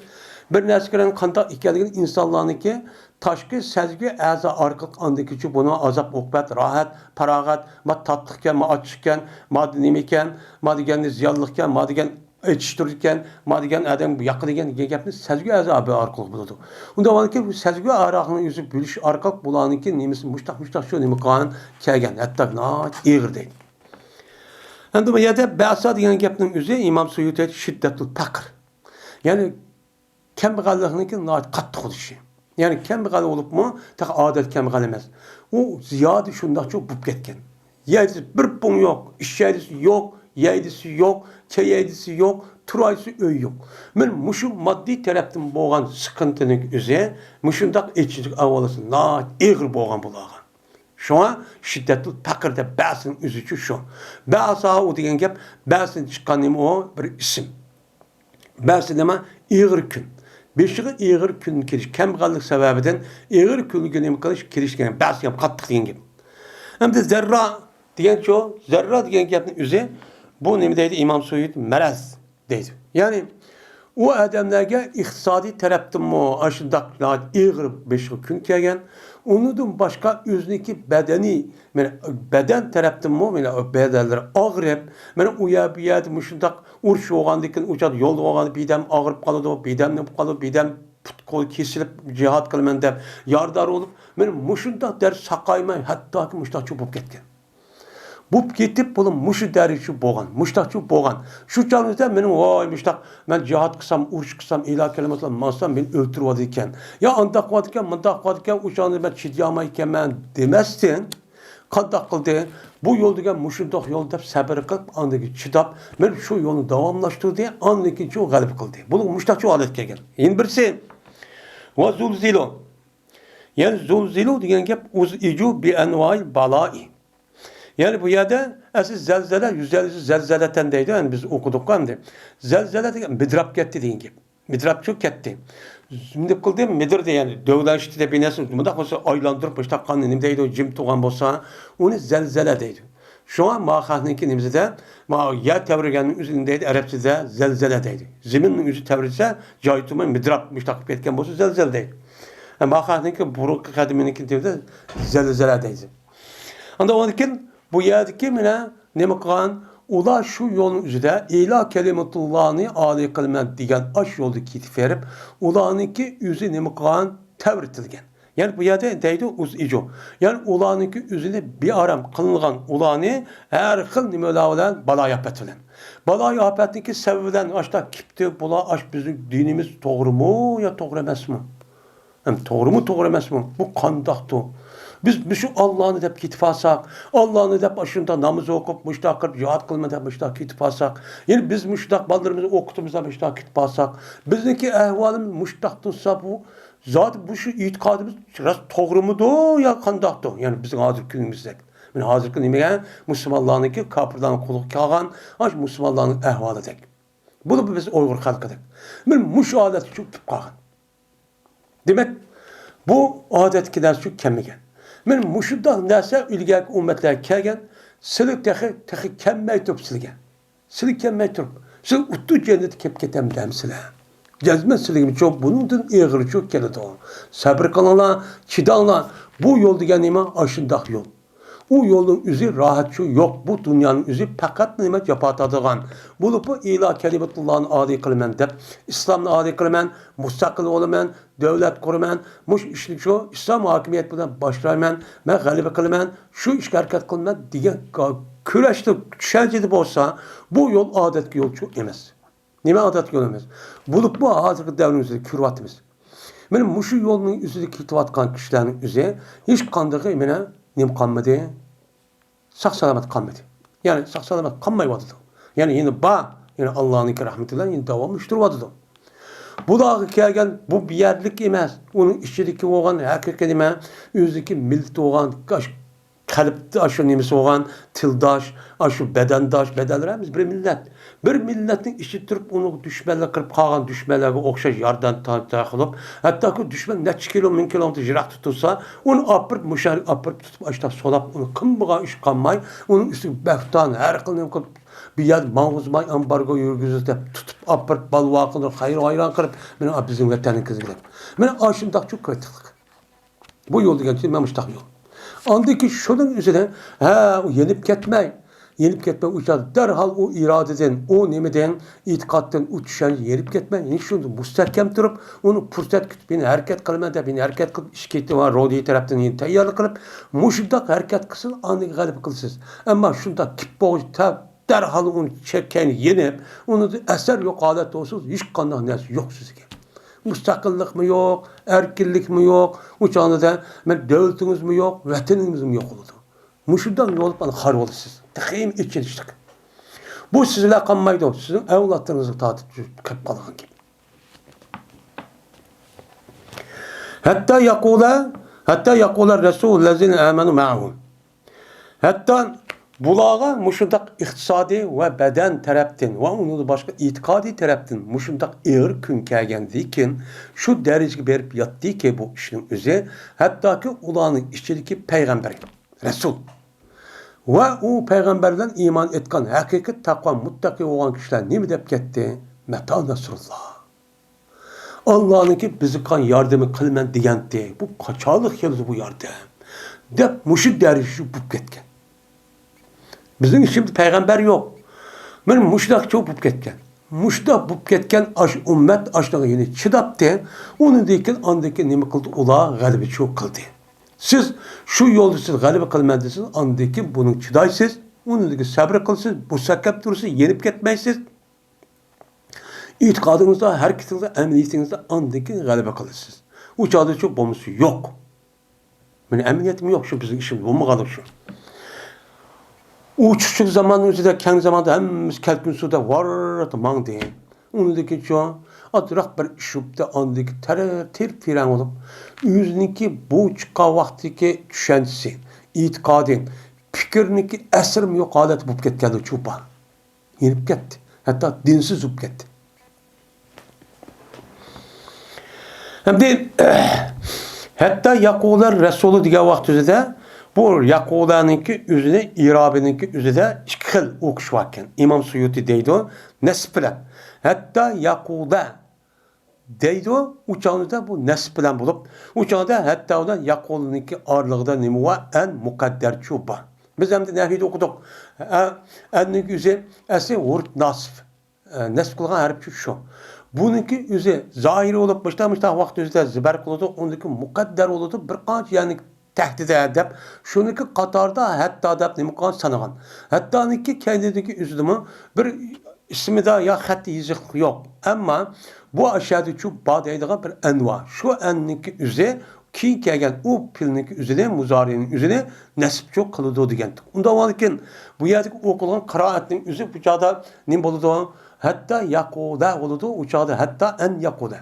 bir narsaning qanday ekanligini insonlarniki tashqi sezgi a'zo orqali andiki buni azob, uqubat, rohat, farog'at, ma tatliqkan, ma ochiqkan, ma nima ekan, ma deganni ziyonlikkan, ma degan etishtirirken, ma degan adam yaqin degan gapni sezgi azobi orqali bo'ladi. Unda balki bu sezgi araqni yüzü bilish orqali bularniki nimasi mushtaq shu nima qilgan kelgan, hatto ig'ir deydi. Endi bu yerda ba'sa degan gapning o'zi Imom Suyuti shiddatul faqr. Ya'ni kambag'allikniki qattiq bo'lishi. Ya'ni kambag'al bo'libmi, taq odat kambag'al emas. U ziyoda shundoqcha bo'lib ketgan. Yeydi bir pun yo'q, ishlaydi yo'q, yeydisi yo'q, çeyeydisi yok, turaysı öy yok. Men muşu maddi taraftan boğan sıkıntının üzeri, muşundak içilik avalısı ağır boğan bulağın. Şuna şiddetli fakirde ba'sın üzücü şu. Ba'sa o degen gap, ba'sın çıkanım o bir isim. Ba'sın deme ağır gün. Beşiği ağır gün kiriş, kemgallık sebebiden ağır günlüğüne kiriş kirişken ba'sın yap kattık degen gap. Hem de zerra degen çoğu, zerra degen gapın üzeri, bu nemdeydi İmam Suyut meraz deydi. Yani o adamlarga iqtisadi tarafdan mı aşındaq ağır beşik gün kelgan, onundan başka özniki bedeni, beden taraftan mı bedenler ağırıp, o yabiyat muşundaq uruş oğandikin uçad yol oğandı bidem ağırıp kalıdı, bidem ne kalıdı, bidem put kol kesilip cihat kılmen deb yardar olup, muşundaq der saqaymay hatta ki muştaq çubup ketken. Bu ketip bulun muşu derişi boğan, muştakçı boğan. Şu çağınızda benim vay muştak, ben cihat kısam, uruş kısam, ilah kelimetler masam beni öldürüyordu iken. Ya andak vadıken, mandak vadıken, o çağınızda ben çidiyamayken ben demezsin. Kandak kıldı, bu yol diken muşundak yol deyip sabır kılıp, andaki çidap, ben şu yolu devamlaştırdı diye, andaki çoğu galip kıldı. Bunu muştakçı adet gelgen. Yine birisi, ve zulzilu. Yani zulzilu diyen gep, uzicu bi envai balai. Yani bu yerde esas zelzele, yüzlerce zelzeleten deydi. Yani biz okuduk kandi. Zelzele deyken midrap gitti deyin gibi. Midrap çok gitti. Şimdi kıldı mı midir de yani dövleşti de binesin. Bunda olsa aylandırıp işte kanını deydi o cim tuğan bolsa onu zelzele deydi. Şu an mağazınki nimizde yer tevrigenin üzerindeydi. Arapçada zelzele deydi. Zeminin yüzü tevrirse cahituma midrap müştakip etken bolsa zelzele deydi. Yani mağazınki buruk kadiminki deydi zelzele deydi. Anda onun için bu yerdeki ne kılan ula şu yolun üzerinde ilah kelimetullahını âli kılmen diyen aş yolda kitip verip ulanınki yüzü ne kılan tevritilgen. Yani bu yerde deydi uzicu. Yani ulanınki üzerinde bir aram kılıngan ulanı her hıl nimelavlen bala yapetilen. Bala yapetindeki sebebinden aşta kipti bula aş bizim dinimiz doğru mu ya doğru emez mi? Hem doğru mu doğru emez mi? Bu kandaktı. Biz şu Allah'ını deyip kitip alsak, Allah'ını deyip başında namazı okup, müştakır, cihat kılma deyip müştak kitip alsak, yani biz müştak ballarımızı okutumuzda müştak kitip alsak, bizdeki ehvalimiz müştak tutsa bu, zaten bu şu itikadımız biraz doğru mudur ya kandaktı? Yani bizim hazır günümüzde. Yani hazır günümüzde Müslümanların ki kapırdan kuluk kalgan, aç Müslümanların ehvalı dek. Bunu biz Uygur halkı dek. Ben muş adeti çok tüp kalgan. Demek bu adet gider şu kemigen. Men muşuddan narsa ilgili ümmetler kelgen, silik tehi kemmey turup silgen. Silik kemmey turup, silik uttu cennet kep ketem demsile. Cezme siligim çok bunun ağır çok geldi o. Sabır kılana, çidalana, bu yol diyen ima aşındak yol. O yolun üzü rahatçı yok. Bu dünyanın üzü fakat nimet yapatadığan. Bu ilah kelimetullah'ın adi kılmen dep, İslam'ın adi kılmen, mustakil olmen, devlet kurumen, muş işlik şu, İslam hakimiyet bundan başlaymen, ben galibe kılmen, şu iş hareket kılmen diye küreşte şelcedi olsa bu yol adet yol çok emez. Nime adet yol emez. Bu hazır devrimizde kürvatımız. Benim muşu yolunun üzerindeki hitivatkan kişilerin üzeri hiç kandığı emine nim kalmadı, sağ salamet kalmadı. Yani sağ salamet kalmayıvadı. Yani yine yine Allah'ın rahmetiyle yine devamlı durmadı. Bu dağı kelgen bu bir yerlik emez. Onun işçideki olan hakikaten özündeki millet olan qalbda shu nimasi bo'lgan tildosh, shu bedandosh, bedanlarimiz bir millat. Bir millatning ichi turib uni dushmanlar qilib qolgan dushmanlarga o'xshash yordam qilib, hattoki dushman necha kilo, ming kilometr yiroq tutilsa, uni opirib, mushar opirib tutib, ashta solab, uni qilmagan ish qilmay, uning ustiga baxtan har qilib bir yer mang'uzmay ambargo yurgizib deb tutib opirib, balvo qilib, hayron qilib, meni bizning vatanimizga. Meni ashundaq çok kritik. Bu yol degan men mushtaq yo'l. Andaki şunun üzerine yenip ketmey. Yenip ketmey uçadı. Derhal o iradeden, o nemeden, itikattan uçuşan yenip ketmey. Yani şunu müstehkem durup, onu fırsat kütüp, beni hareket kılma da, beni hareket kılıp, işketi var, Rodi taraftan yeni tayyarlı kılıp, muşundak hareket kılsın, anlık galip kılsız. Ama şundak kip boğucu, derhal onu çekken yenip, onu da eser yok, alet olsun, hiç kandan nesi yok sizge. Müstakillik mi yok, erkinlik mi yok, uçağında da devletiniz mi yok, vatanınız mı yok oldu. Muşundan ne olup bana har oldu siz. Tıkayım içiniştik. Bu sizle kanmaydı. Sizin evlatlarınızı tatip kıp kalan gibi. Hatta yakula Resul lezine amenu ma'hum. Hatta bulağa muşundak iktisadi ve beden taraftan ve onu başka itikadi taraftan muşundak ağır gün kelgendikin şu dereceye berip yattı ki bu işin üzeri hatta ki ulanın içindeki peygamber Resul ve o peygamberden iman etken hakikat takva muttaki olan kişiler ne mi dep gitti? Meta Nasrullah. Allah'ın ki bizi kan yardımı kılmen diyendi. Bu kaçalık yıldı bu yardım. Dep muşuk derişi bu ketken. Bizim şimdi peygamber yok. Ben muşdak çok bup ketken. Muşdak bup ketken ümmet aşnağı yeni çıdaptı. Onu deyken andaki nemi kıldı? Ula galibi çok kıldı. Siz şu yolda siz galibi kılmadısınız. Andaki bunun çıdaysız. Onu deyken sabır kılsız. Bu sakap durursunuz. Yenip ketmeysiz. İtikadınızda, hareketinizde, emniyetinizde andaki galibi kılırsınız. Uçağda çok bombası yok. Benim emniyetim yok. Şu bizim işimiz. Bu mu kalır şu? Uçuşuk zamanın üzerinde, kendi zamanında hemimiz kelkün suda var mang deyin. Ondaki şu atırak bir işupta andaki ter filan olup, yüzündeki bu çıkan vaktiki düşüncesi, itikadın, fikrindeki esirim yok alet bulup ketken çupa. Yenip gitti. Hatta dinsiz bulup gitti. Hem de hatta yakular Resulü diye vakti üzerinde bu Yakulanınki üzerine, İrabininki üzerine iki xil okuş varken. İmam Suyuti deydi o, nesb bilen. Hatta Yakula deydi o, uçağında bu nesb bilen bulup, uçağında hatta ondan Yakulanınki ağırlığında nemi var, en mukadder çuba. Biz hem de nehide okuduk. Enninki üzerine, esi vurt nasf. Nesb kılgan harfi şu. Bununki üzerine zahiri olup, başta vakti üzerine ziber kılıdı, ondaki mukadder oludu, bir kanç yani tehdit edip, şununki Katar'da hatta dep nemi kan sanıgan. Hatta'nınki kendindeki üzülümü bir ismi de ya hatta yazık yok. Ama bu aşağıda çok bağdaydığı bir enva. Şu enninki üzü ki kelgen o pilninki üzüne, muzariyenin üzüne nesip çok kılıdı degen. Onda varken bu yerdeki okulan kıraatinin üzü bu çağda ne boludu? Hatta yakuda oludu, uçağda hatta en yakuda.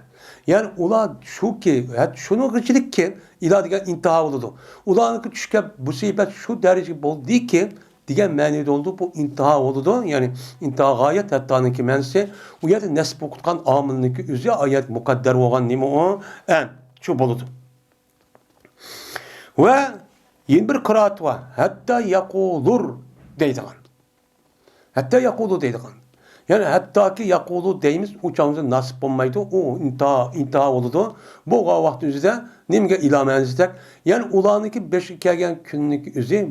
Yani ula şu ki, şunu gıçılık ki, ila digen intiha oludu. Ulanın düşke bu sebep şu derece oldu ki, digen manada oldu, bu intiha oludu. Yani intiha gayet hatta'nın ki mensi, o yerde nesip okutkan amılının ki üzü ayet mukadder olan nemi o, en, şu boludu. Ve yeni bir kıraat var. Hatta yakulur deydigan. Hatta yakulu deydigan. Yani hatta ki yakulu deyimiz uçağımızda nasip olmaydı. O intiha oldu. Bu vakti üzere nemge ilamelenizde. Yani ulanınki beşik kelgen künnük üzere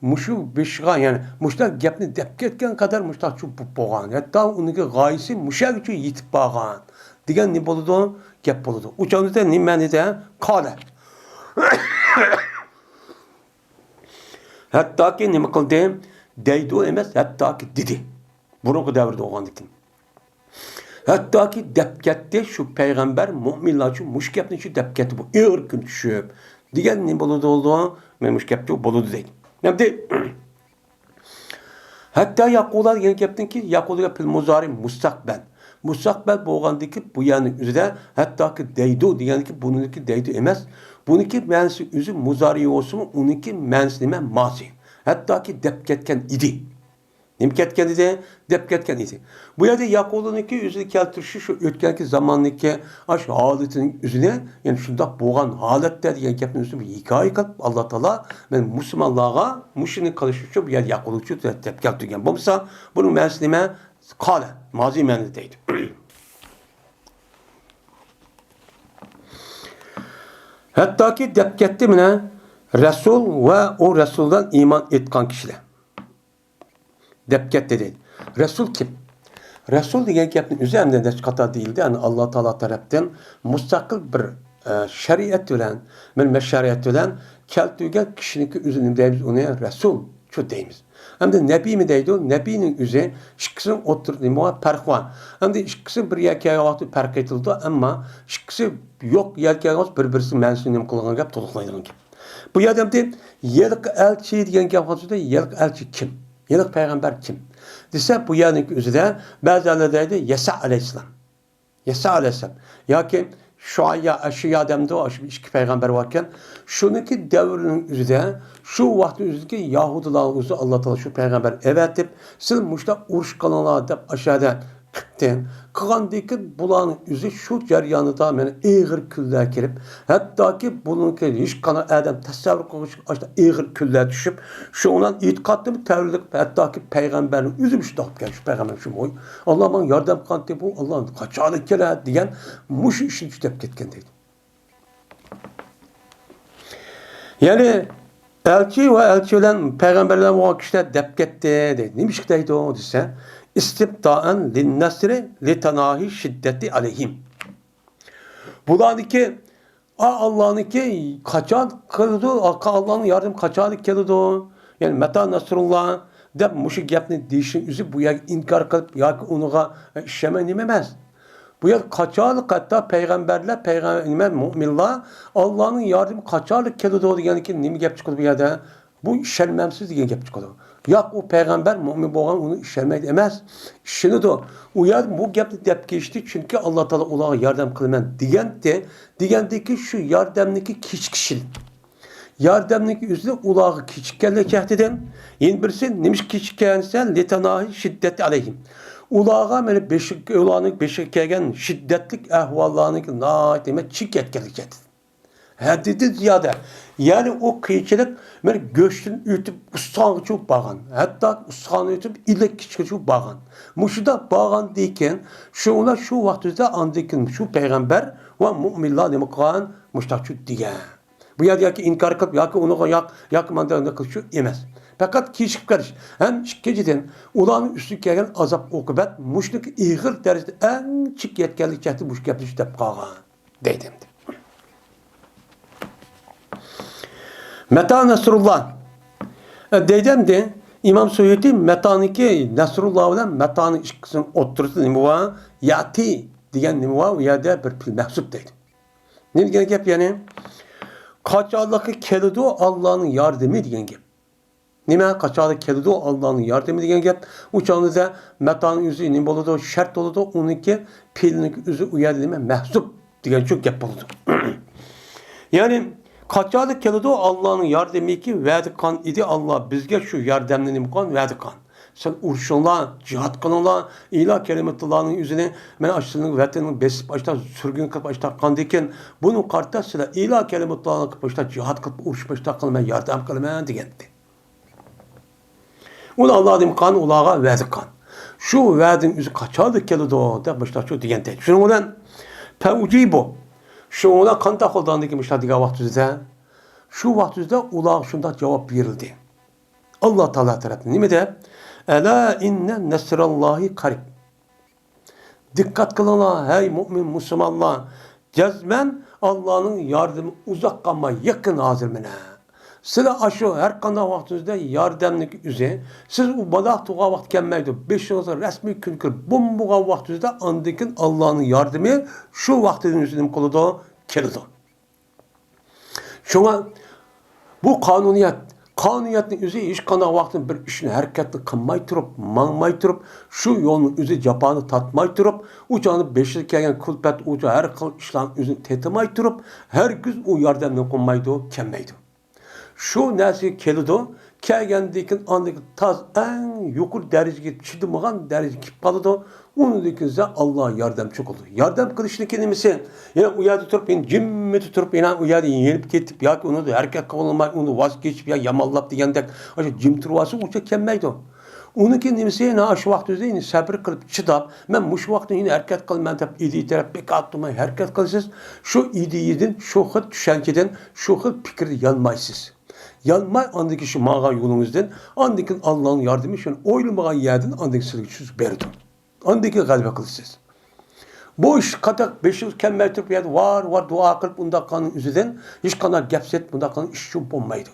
muşu beşiğe yani muşlar gepni dep ketken kadar muşlar çubup boğan. Hatta onunki gayesi muşa gücü yitip bağan. Digen ne boludu? Gep boludu. Uçağımızda nemeni de kale. Hatta ki nemi kıldı? Deydi o emez, hatta ki dedi. Bunu devirde oğandıkın. Hatta ki depkette şu peygamber müminler şu muşkepni şu depkette bu ağır gün düşüp. Diyen ne boludu oldu? Ben muşkepte boludu değil. Ne de hatta yakular yeni keptin ki yakular pil muzari mustakbel. Mustakbel boğandaki bu yani üzere hatta ki deydi diyen ki bununki deydi emez. Buniki mənsi üzü muzari olsun, uniki mənsi nime mazi. Hatta ki dep ketken idi. Nim ketken idi, dep ketken idi. Bu yerde Yakoluniki yüzünü keltirişi şu ötkenki zamanniki aş haletinin yüzüne yani şunda boğan haletler diye gepin üstüne bir hikaye kalıp Allah Teala ben Müslümanlığa muşinin kalışışı bu yer Yakolucu dep ketken. Bomsa bunun mənsi nime kale, mazi mənideydi. Hatta ki dep ketti mine Resul ve o Resul'dan iman etkan kişiler. Dep ketti değil. Resul kim? Resul diye gapning üzerinde de kata değildi. Yani Allah Teala tarafından müstakil bir şeriat bilen, meşariat bilen keltügen kişinin üzerinde biz ona Resul şu deyimiz. Hem de Nebi mi deydi o? Nebinin üzerine şıkkısın oturduğu perhvan. Hem de şıkkısın bir yerkeye vakti perk etildi ama şıkkısı yok yerkeye vakti birbirisi mensunim kılgan gap toluklaydığı gibi. Bu yerdemde yelik elçi diyen gap hatırda yelik elçi kim? Yelik peygamber kim? Dese bu yerlik üzerinde bazıları deydi Yesa aleyhisselam. Yesa aleyhisselam. Ya ki şu aşıya demde o iki peygamber varken şununki devrinin üzerinde şu vakti üzerindeki Yahudiler üzerinde Allah Teala şu peygamber evet deyip siz muşta uruş kanalına deyip aşağıda kıttın. Kıgandaki bulanın üzü şu ceryanı da yani ağır küller kirip hatta ki bununki hiç kana adam tasavvur kılmış aşağıda ağır küller düşüp şu olan itikatlı bir terörlük hatta ki peygamberin üzümüş dağıp gelmiş peygamber şu boy Allah bana yardım kantı bu Allah'ın kaçarlık kere diyen muş işini kütep ketkendeydi. Yani elçi ve elçi olan peygamberler o kişiler dep ketti dedi. Neymiş deydi o dese İstibda'en linnasri litanahi şiddeti aleyhim. Buradaki Allah'ın ki kaçan kıldı, Allah'ın yardım kaçanlık kıldı. Yani meta nasrullah dep muşik yapını değişin üzü bu yer inkar kılıp ya ki onuğa işleme nimemez. Bu yer kaçarlık hatta peygamberler, peygamberler, müminler Allah'ın yardım kaçarlık kıldı yani ki nimi gap çıkıyor bu yerde. Bu işlenmemsiz diye gap çıkıyor. Ya o peygamber mümin boğan onu işlemek demez. İşini de uyar bu gap dep geçti çünkü Allah Teala olağa yardım kılmen digende şu yardımdaki kişi. Yardımdaki üzerinde ulağı küçükkenle kehdeden yeni birisi nemiş küçükkensen letanahi şiddeti aleyhim. Ulağa böyle ulağının beşikkegen şiddetlik ehvallarını na demek çik etkilik et. Hadidi ziyade. Yani o kıyıçılık böyle göçtün ütüp ustağı çok bağın. Hatta ustağı ütüp ilek küçük çok bağın. Muşuda bağın deyken şuna şu vaktizde andikin şu peygamber ve müminler demek kan muştaçut diye. Bu yerdeki inkar kılıp ya ki onu yak mandalında kılışıyor yemez. Fakat kişi karış. Hem geceden ulanın üstü gelen azap okubet muşluk iğir derecede en çık yetkenlik çekti muş yapmış dep kağa. Dedim. Meta Nasrullah. Dedim de İmam Suyuti metaniki Nasrullah ile metanı işkisinin oturtu nimuva yati diyen nimuva ya da bir pil mehsup dedi. Ne diyen gep yani? Kaçarlıkı kelidu Allah'ın yardımı diyen gep. Nime kaçarlık kelidu Allah'ın yardımı diyen gep. Uçağınızda metanın yüzü nim boludu, şart oludu. Onunki pilinin yüzü uyarılma mehsup diyen çok gep oldu. Yani kaçarlık kelidu Allah'ın yardımı ki verdi kan idi Allah bizge şu yardımını imkan verdi kan. Sen urşunla, cihat kanala, ilah kelimetullah'ın yüzüne ben açtığının vatanının besip açta sürgün kılıp açta kandiyken bunun kartasıyla ilah kelimetullah'ın kılıp açta cihat kılıp urş açta kılmaya yardım kılmaya diyendi. Onu Allah'ın imkanı ulağa verdi kan. Şu verdin yüzü kaçarlık kelidu da başta şu diyendi. Şunun olan pevci bu. Şu ona kan takıldan demişler diye vaktizde. Şu vaktizde ulağa şunda cevap verildi. Allah Teala tarafından ne de? Ela inne nesrallahi karib. Dikkat kılın hey mümin Müslümanlar. Cezmen Allah'ın yardımı uzak kalma yakın hazırmına. Sıra aşı her kanal vaktinizde yardımlık üzere. Siz o badak tuğa vakti gelmeydi. 5 yılda resmi gün kır. Bumbuğa vaktinizde andikin Allah'ın yardımı şu vaktinin üzerinde koluda kelidi. Şuna bu kanuniyet Qonuniyatning o'zi hech qanday vaqtda bir ishni harakatni qilmay turib, mangmay turib, shu yo'lning o'zi jafoni tatmay turib, u joni beshida kelgan kulpat, u har xil ishlarni o'zini tetimay turib, hargiz u yordamni qilmaydi, kelmaydi. Shu narsaga keladi, kelgandan keyin andagi taz eng yuqori darajaga chidamagan darajaga kelib qoladi. Undan keyin Alloh yordamchi bo'ladi. Yordam qilishni nimasi? Yana u yerda turib, jimmi turib, yana u yerda yenib ketib yoki uni harakat qilmay, uni voz kechib yo yamallab degandek, o'sha jim turvasi ucha kelmaydi. Uniki nimasi? Shu vaqtda sabr qilib chidab, men shu vaqtda harakat qilman deb ideya taraf bekor qilmay harakat qilasiz. Shu ideyadan, shu xil tushunchadan, shu xil fikrni yanmaysiz. Yanmay andaki şu mağan yolunuzdan, andaki Allah'ın yardımı için oylamayan yerden andaki sizge çözüp berdi. Andaki galbe kılısınız. Bu iş katak 500 kemmertip yerde var dua kılıp bunda kanın üzerinden hiç kadar gepset bunda kanın iş için bulmaydı.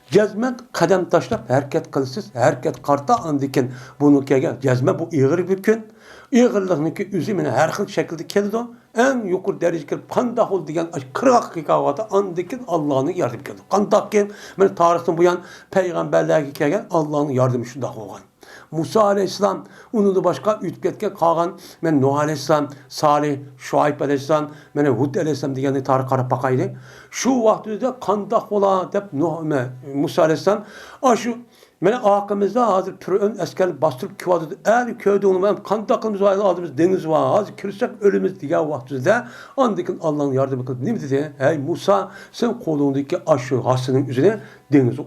Cezmet kadem taşlap hareket kılısınız. Hareket karta andikin bunu kegen. Cezme bu iğir bir gün. İğirliğindeki üzümüne her xil şekilde keldi. En yukarı derece kelip kandak ol degen 40 hakikatı andikin Allah'ın yardım keldi. Kandak ki ben tarihten bu yan peygamberlerge kelgen Allah'ın yardımı şunda olgan. Musa aleyhisselam, onu da başka ütüp ketken kalgan, ben Nuh aleyhisselam, Salih, Şuayb aleyhisselam, ben Hud aleyhisselam degeni tarih karab bakaydı. Şu vaxtda kandak ola dep Musa aleyhisselam, şu mene akımızda hazır Pürön asker bastırıp küvadı. Eğer köyde onu ben kandakımız var, adımız deniz var. Hazır kirsek ölümüz diye vaxtda andikin Allah'ın yardımı kılıp ne dedi? Hey Musa sen kolundaki aşı hasının üzerine denizi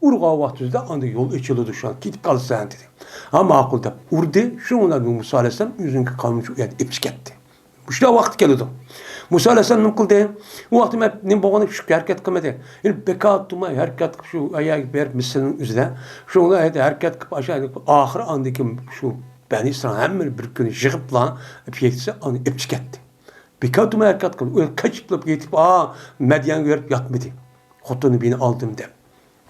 Urga vaxtda andi yol içildi şu an. Gidip kalırsan dedi. Ama akıl da urdu. Şunlar Musa aleyhisselam yüzünü kalmış ipçik etti. Bu işte vakit geldi. Musa aleyhisselam ne kıldı? O vakti ne bağlanıp şu hareket kılmadı. Yani bekat tutma hareket şu ayağı ber mislinin üzerine. Şunlar hareket kılıp aşağı ahir andaki şu Beni İsrail hemen bir gün jığıpla piyekse onu ipçik etti. Bekat tutma hareket kıldı. Öyle kaçıp gidip Medyen görüp yatmadı. Hotunu beni aldım de.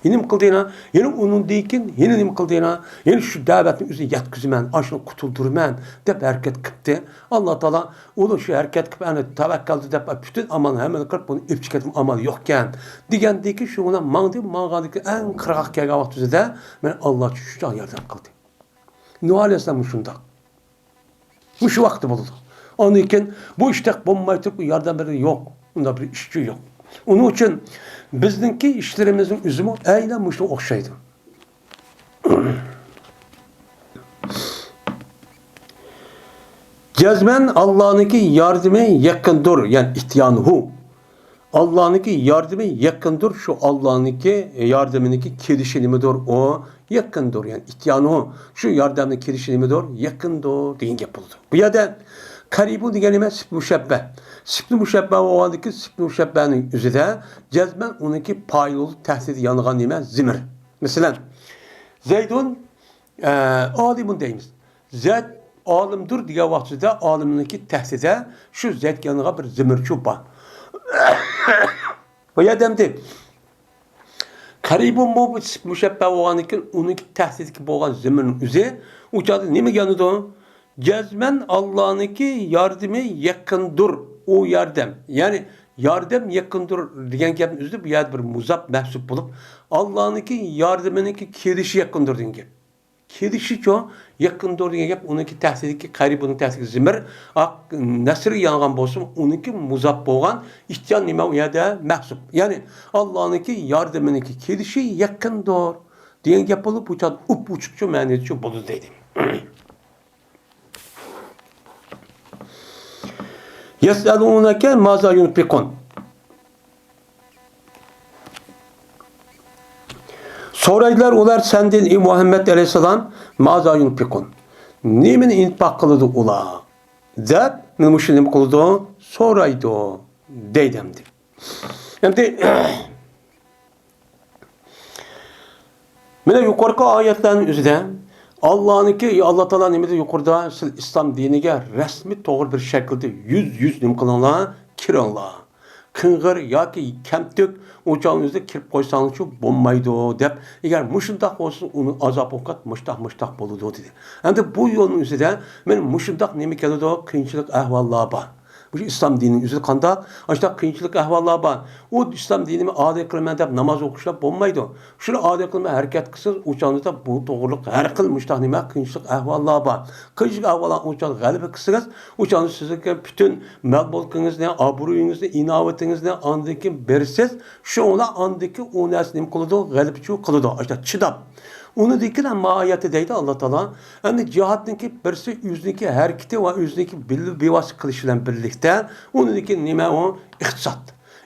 Yine mi kıldığına, yine onun deyken, yine mi kıldığına, yine şu davetin üzerine yatkızımen, aşını kutuldurmen, dep hareket kıptı. Allah Teala, onu şu hareket kıp, yani tevekkaldı dep, bütün amanı hemen kırıp bunu ipçik ettim amalı yokken. Digen deyken şu ona mağdaki en kırağık kelgen vaxtı da, ben Allah şu yardım kıldı. Nuh Aleyhisselam şunda. Bu şu vakti buldu. Onun için bu işte bombayı Türk yardım veren yok. Bunda bir işçi yok. Onun için bizdeki işlerimizin üzümü eylemişti okşaydı. Cezmen Allah'ınki yardımı yakındır. Yani ihtiyanuhu. Allah'ınki yardımı yakındır. Şu Allah'ınki yardımınki kirişilimidir. O yakındır. Yani ihtiyanuhu. Şu yardımın kirişilimidir. Yakındır. Deyin yapıldı. Bu ya da karibun diyenime sipli müşebbeh. Sipli müşebbeh oğandaki sipli müşebbehinin üzerinde cezmen onunki paylı tehdidi yanıgan nime zimir. Mesela Zeydun alimun deyimiz. Zeyd alimdir diye vaxtida aliminki tehdide şu Zeyd yanıga bir zimirçu var. Bu ya demdi. Karibun mu sipli müşebbeh oğandaki onunki tehdidi boğan zimirin üzerinde uçadı nime yanıdı? Cezmen Allah'ınki yardımı yakındır. O yardım. Yani yardım yakındır diyen gapın üzerinde bu yerde bir muzap mehsup bulup Allah'ınki yardımınki kirişi yakındır diyen gap. Kirişi çok yakındır diyen gap onunki tehsidiki karibunun tehsidiki zimir nesri yangan bolsun onunki muzap boğan ihtiyan nime o yerde mehsup. Yani Allah'ınki yardımınki kirişi yakındır diyen gap bulup uçan uçukçu menedici bulur dedim. Yes'elûneke mâzâ yunfikun. Soraydılar olar senden ey Muhammed Aleyhisselam mâzâ yunfikun. Nemin infak kılıdı ola? Zat müşrikim kılıdı soraydı deydemdi. Yani mene yukarı ayetlerin üzerinde Allah'ınki Allah Teala nimeti yukarıda İslam dinine resmi doğru bir şekilde yüz nim kılınla kiranla. Kıngır ya ki kemtük uçağınızda kirip koysanız çok bombaydı dep. Eğer muşundak olsun onu azap okat muştak boludu dedi. Hem de bu yolun üzerinde benim muşundak nimi geldi kıyınçılık ehvallah var. Bu İslam dininin üzeri kanda, işte kıyınçılık ahvallar var. O İslam dinimi adet kılman deb namaz okuşlar olmaydı. Şunu adet kılma hareket kısır, uçağınızda bu doğruluk her kılmışlar nime kıyınçılık ahvallar var. Kıyınçılık ahvallar uçağınız galiba kısırız, uçağınız sizin bütün melbolkunuz ne, aburuyunuz ne, inavetiniz ne, andaki bersiz, şu ona andaki o neslim kılıdı, galipçi kılıdı. İşte çıdap. Onu dikilen mahiyeti deydi Allah Teala. Yani cihattaki birisi yüzdeki hareketi ve yüzdeki bivas kılışıyla birlikte onu diki nime o ihsat.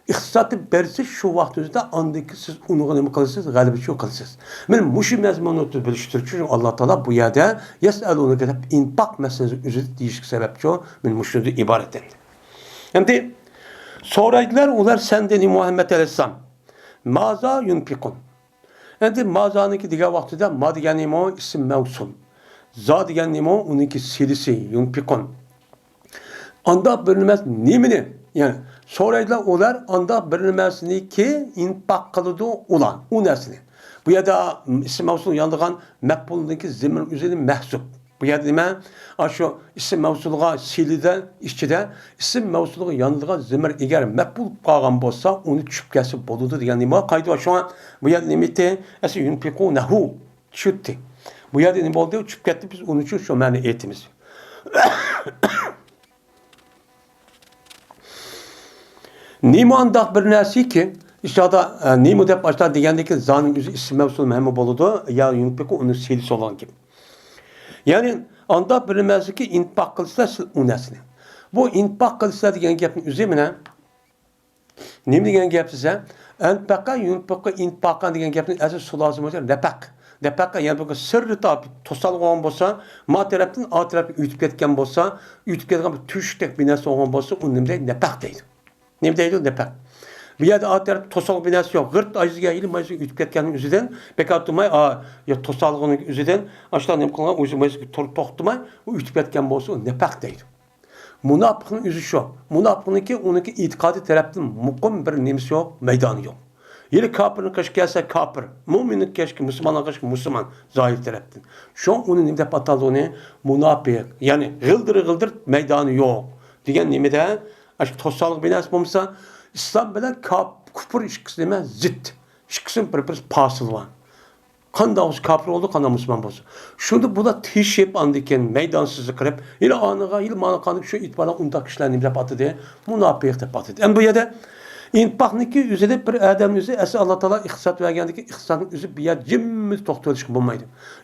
İhsatı birisi şu vaktinizde andaki siz onu nime kılısınız, galibi çok kılısınız. Ben muşi mezmunu biliştir. Çünkü Allah Teala bu yerde yes'elunu gelip infak meselesi üzerinde değişik sebepçi o. Ben muşi ibaret etti. Şimdi soraydılar onlar senden Muhammed Aleyhisselam. Maza yunfikun. Endi mazaniki diğer vaxtida ma degani mo isim mevsul. Za degani mo uniki silisi yunfikun. Anda bilinmez nimini yani soraydılar olar anda bilinmezini ki infak kılıdı olan o nesini. Bu yada isim mevsul yandıgan mekbulundaki zemin üzerinde mehsup. Bu yada nime? Şu isim mevsulga silide işçide isim mevsulga yanılgan zemir eğer mekbul kalgan bolsa onu çüp kesip boludu diyen nime? Kaydı şu an bu yada nimeti esi yunfikunehu çütti. Bu yada nime oldu çüp ketti biz onun için şu mani etimiz. Nime andak bir nesi ki işte da nime de başta diyendeki zanın isim mevsul mühim boludu ya yunfiku onu silisi olan gibi. Yani anda bilinmez ki infak kılışlar o nesini. Bu infak kılışlar diyen gapın üzerine ne diyen gap size? Enfaka yunfaka infaka diyen gapın asıl sulazım olacak nefak. Nefaka yani bu sırrı tabi tosal olan bolsa, ma taraftan a tarafı ütüp ketken bolsa, ütüp ketken bir tüştek binası olan bolsa onun ne nefak deydi. Ne deydi nefak. Bir yerde a tarafı tosal binası yok. Gırt acizge ilim acizge ütüp ketkenin üzerinden pek atılmay ya tosalığının üzerinden aşağıdan ne kılgan üzerinde toxtumay o ütüp ketken bolsa o nefak deydi. Münafıkın yüzü şu. Münafıkın ki onunki itikadi taraftan mukum bir nemisi yok, meydanı yok. Yeri kafirin kaşı gelse kafir, müminin keşke Müslümanın kaşı Müslüman zahir taraftan. Şu an onun nimde patalığını münafık yani gıldır meydanı yok. Diyen nimde aşk tosallık binası bulmuşsa İslam bilen küfür işkisine zıt. İşkisinin bir pasıl var. Kanda olsa kafir oldu, kanda Müslüman olsa. Şunu bu da tişip andiken meydansızı kırıp, yine anıga, yine manı kanıp şu itibara undak kişilerin nimde patı diye, münafık da patı diye. En bu yerde, infakniki üzerinde bir adam yüzü, esi Allah Teala ihsat vergendeki ihsatın yüzü bir yer cimmiz toxtuluşuk bulmaydı.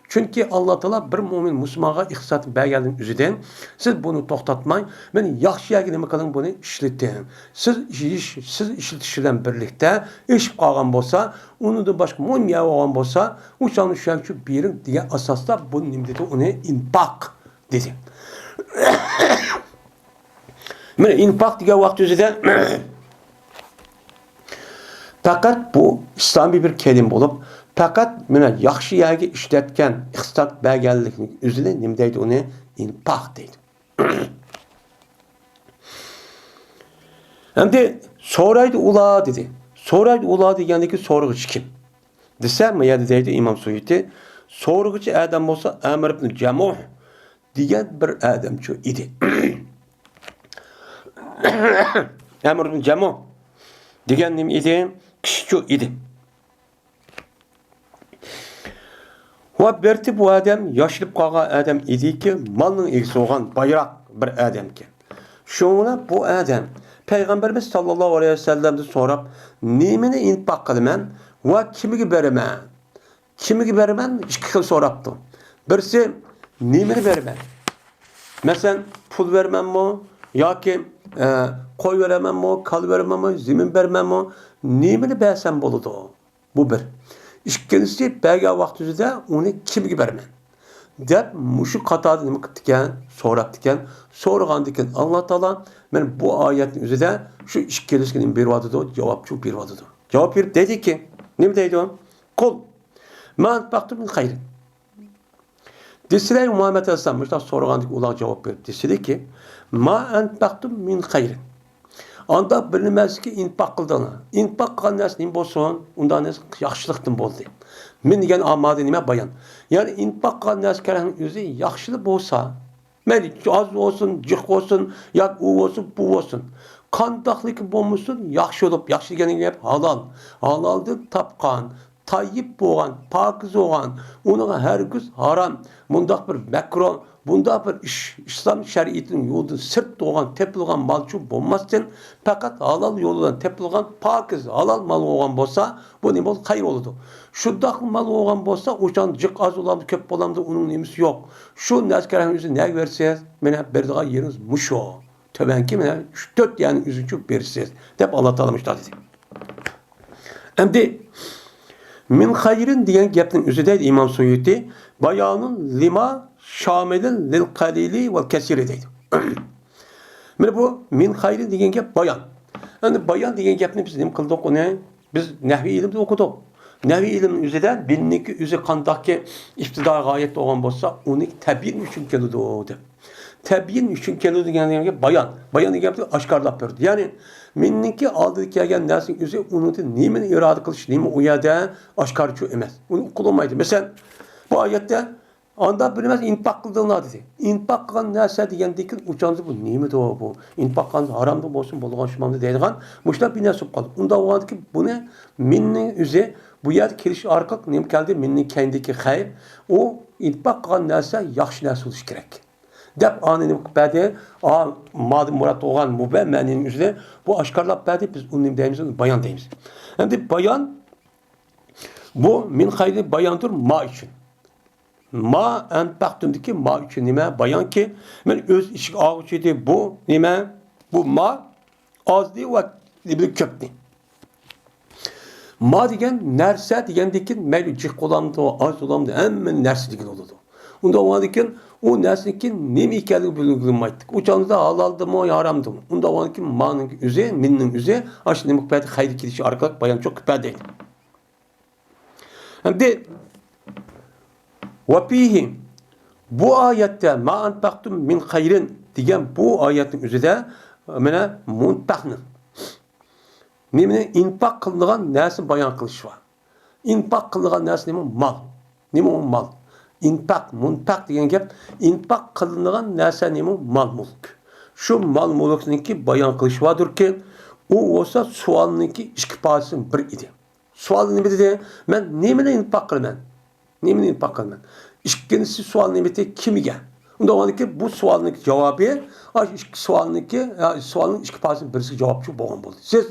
Çünkü Allah Teala bir mümin Müslümana ihsat vergendin yüzüden, siz bunu toxtatmayın, ben yaxşı yerge nime kalın bunu işletin. Siz işletişiyle birlikte iş kalgan bolsa, onu da başka mühim yer olan bolsa, uçanın şu an şu birin diye asasda bunun nimde de onu infak dedi. Yani infak diye vakti yüzüden fakat bu İslami bir kelim bulup, fakat mene yaxşı yerge işletken ihsat belgelikinin üzerine nimdeydi onu infak deydi. Hem de soraydı ula dedi. Soraydı ula degendeki sorğuç kim? Desem mi ya deydi İmam Suyuti. Sorğucu adam olsa Amr ibn Cemuh diyen bir adam şu idi. Amr ibn Cemuh diyen nim idi? Kişi şu idi. Ve berti bu adam yaşlıp kalgan adam idi ki malının egisi olan bayrak bir adam ki. Şuna bu adam Peygamberimiz sallallahu aleyhi ve sellem'de sorap nimini infak kılmen ve kimi bermen? Kimi bermen? İki kıl soraptı. Birisi nimini bermen. Mesela pul vermem mi? Ya ki koy veremem mi? Kal veremem mi? Zemin vermem mi? Nimini bersem boludu. Bu bir. İkincisi belge vaktinde onu kimi bermen? Dep muşu katadı nima qiptikan, so'rabdikan, so'ragandikan Alloh taolo men bu oyatning o'zida shu ish kelishini beryapti, javobchi beryapti. Javob berib dedi ki, nima deydi u? Qul man faqtu min xayr. Desiler Muhammed Aleyhisselam işte so'ragandik ular javob berib desedi ki, ma anfaqtum min xayr. Anda bilinmez ki infak kıldığını. İnfak kılan nesinin bolsun, ondan yaxşılıqdan boldu. Men degan amade nima bayan. Yani infak kılan neskerin yüzü yaxşılık bolsa, Mayli az olsun, jiq olsun, yoki u olsun, bu olsun. Qandoqligi bo'lmasin, yaxshi bo'lib, yaxshi deganing gap halol. Haloldan topgan, tayyib bo'lgan, pokiz bo'lgan, uning hargiz harom, bundaq bir makruh, bundaq bir ish, islom shariatining yo'lidan sirt bo'lgan, tepilgan malchu bo'lmasdan, faqat halol yo'lidan tepilgan, pokiz, halol mal bo'lgan bo'lsa, bu nima bo'ladi? Xayr bo'ladi. Shundaq mal bo'lgan bo'lsa, o'shan jiq az bo'lamdi, ko'p bo'lamdi, uning nimasi yo'q. Shu naskaramizni nega bersangiz, meni beradigan yeringiz musho. Töbenki mene 3-4 yani üzücü berisiz. Dep Allah Teala müştah dedi. Endi min hayrin diyen gapning üzüde İmam Suyuti bayanun lima şamilin lil qalili vel kesiri deydi. Mene bu min hayrin diyen gap bayan. Endi bayan diyen gapni biz nim qildik uni? Biz nahvi ilimde okudik. Nahvi ilmin üzüde binniki üzü qandaqki iftida gayet olgan bolsa, uni tabiin üçün keludi deb. Təbiyin üçün keludi deganlarga bayon. Bayon degan oshkorlab berdi. Ya'ni menniki oldiga kelgan narsaning o'zi uni nimani iroda qilish, nima u yerda oshkorchi emas. Uni qilolmaydi. Masalan, bu oyatda onda bir emas infaq qildinglar dedi. Infaq qilgan narsa degandekin uchonzi bu nimada bu? Infaq qilgan haromda bo'lsin, bo'lgan shumamda deydigan, mushlar bir narsa qoldi. Unda o'g'andiki buni menning o'zi bu yerga kelish orqali nima keldi? Menning kendiki xayr, u infaq qilgan narsa yaxshi narsa bo'lishi kerak. Dep anını bədi, madem murat olan mübemmenin üzerine bu aşkarlap bədi biz onun deyimiz, bayan deyimiz. Şimdi bayan bu min hayri bayandır ma için. Ma en baktımdaki ma için nime bayan ki ben öz işik ağıçıydı bu nime bu ma azdı ve köptü. Ma degen nerse degendeki meyli cik olamdı, az olamdı, hemen nerse degen oldu. Onda o andikin o nesnekin nemi ekanligi bildirilmaydi. O canlıda halaldı mı, haramdı mı? Onda o andikin ma'nın üze, minnin üze, aşırı nemi kupaydı, hayri kilişi arkalık bayan çok kupaydı. Hem de وَفِيهِ bu ayette مَا أَنْفَقْتُمْ min hayrin diyen bu ayetin üzerinde mene muntahın. Nemine infak kılınған nersi bayan kılışı var. İnfak kılınған nersi nemi mal. Nemi o mal. İnfak, muntak diyen gap, infak kılınған nerse nemi mal mulk. Şu mal mulk'ninki bayan kılışı vardır ki, o olsa sualınki iki parçasının bir idi. Sualın ne dedi? Ben nemine infak kılmen? Nemine infak kılmen? İkincisi sual nemeti kimiga? Onda o ki bu sualınki cevabı, sualın iki parçasının birisi cevapçı boğan buldu. Siz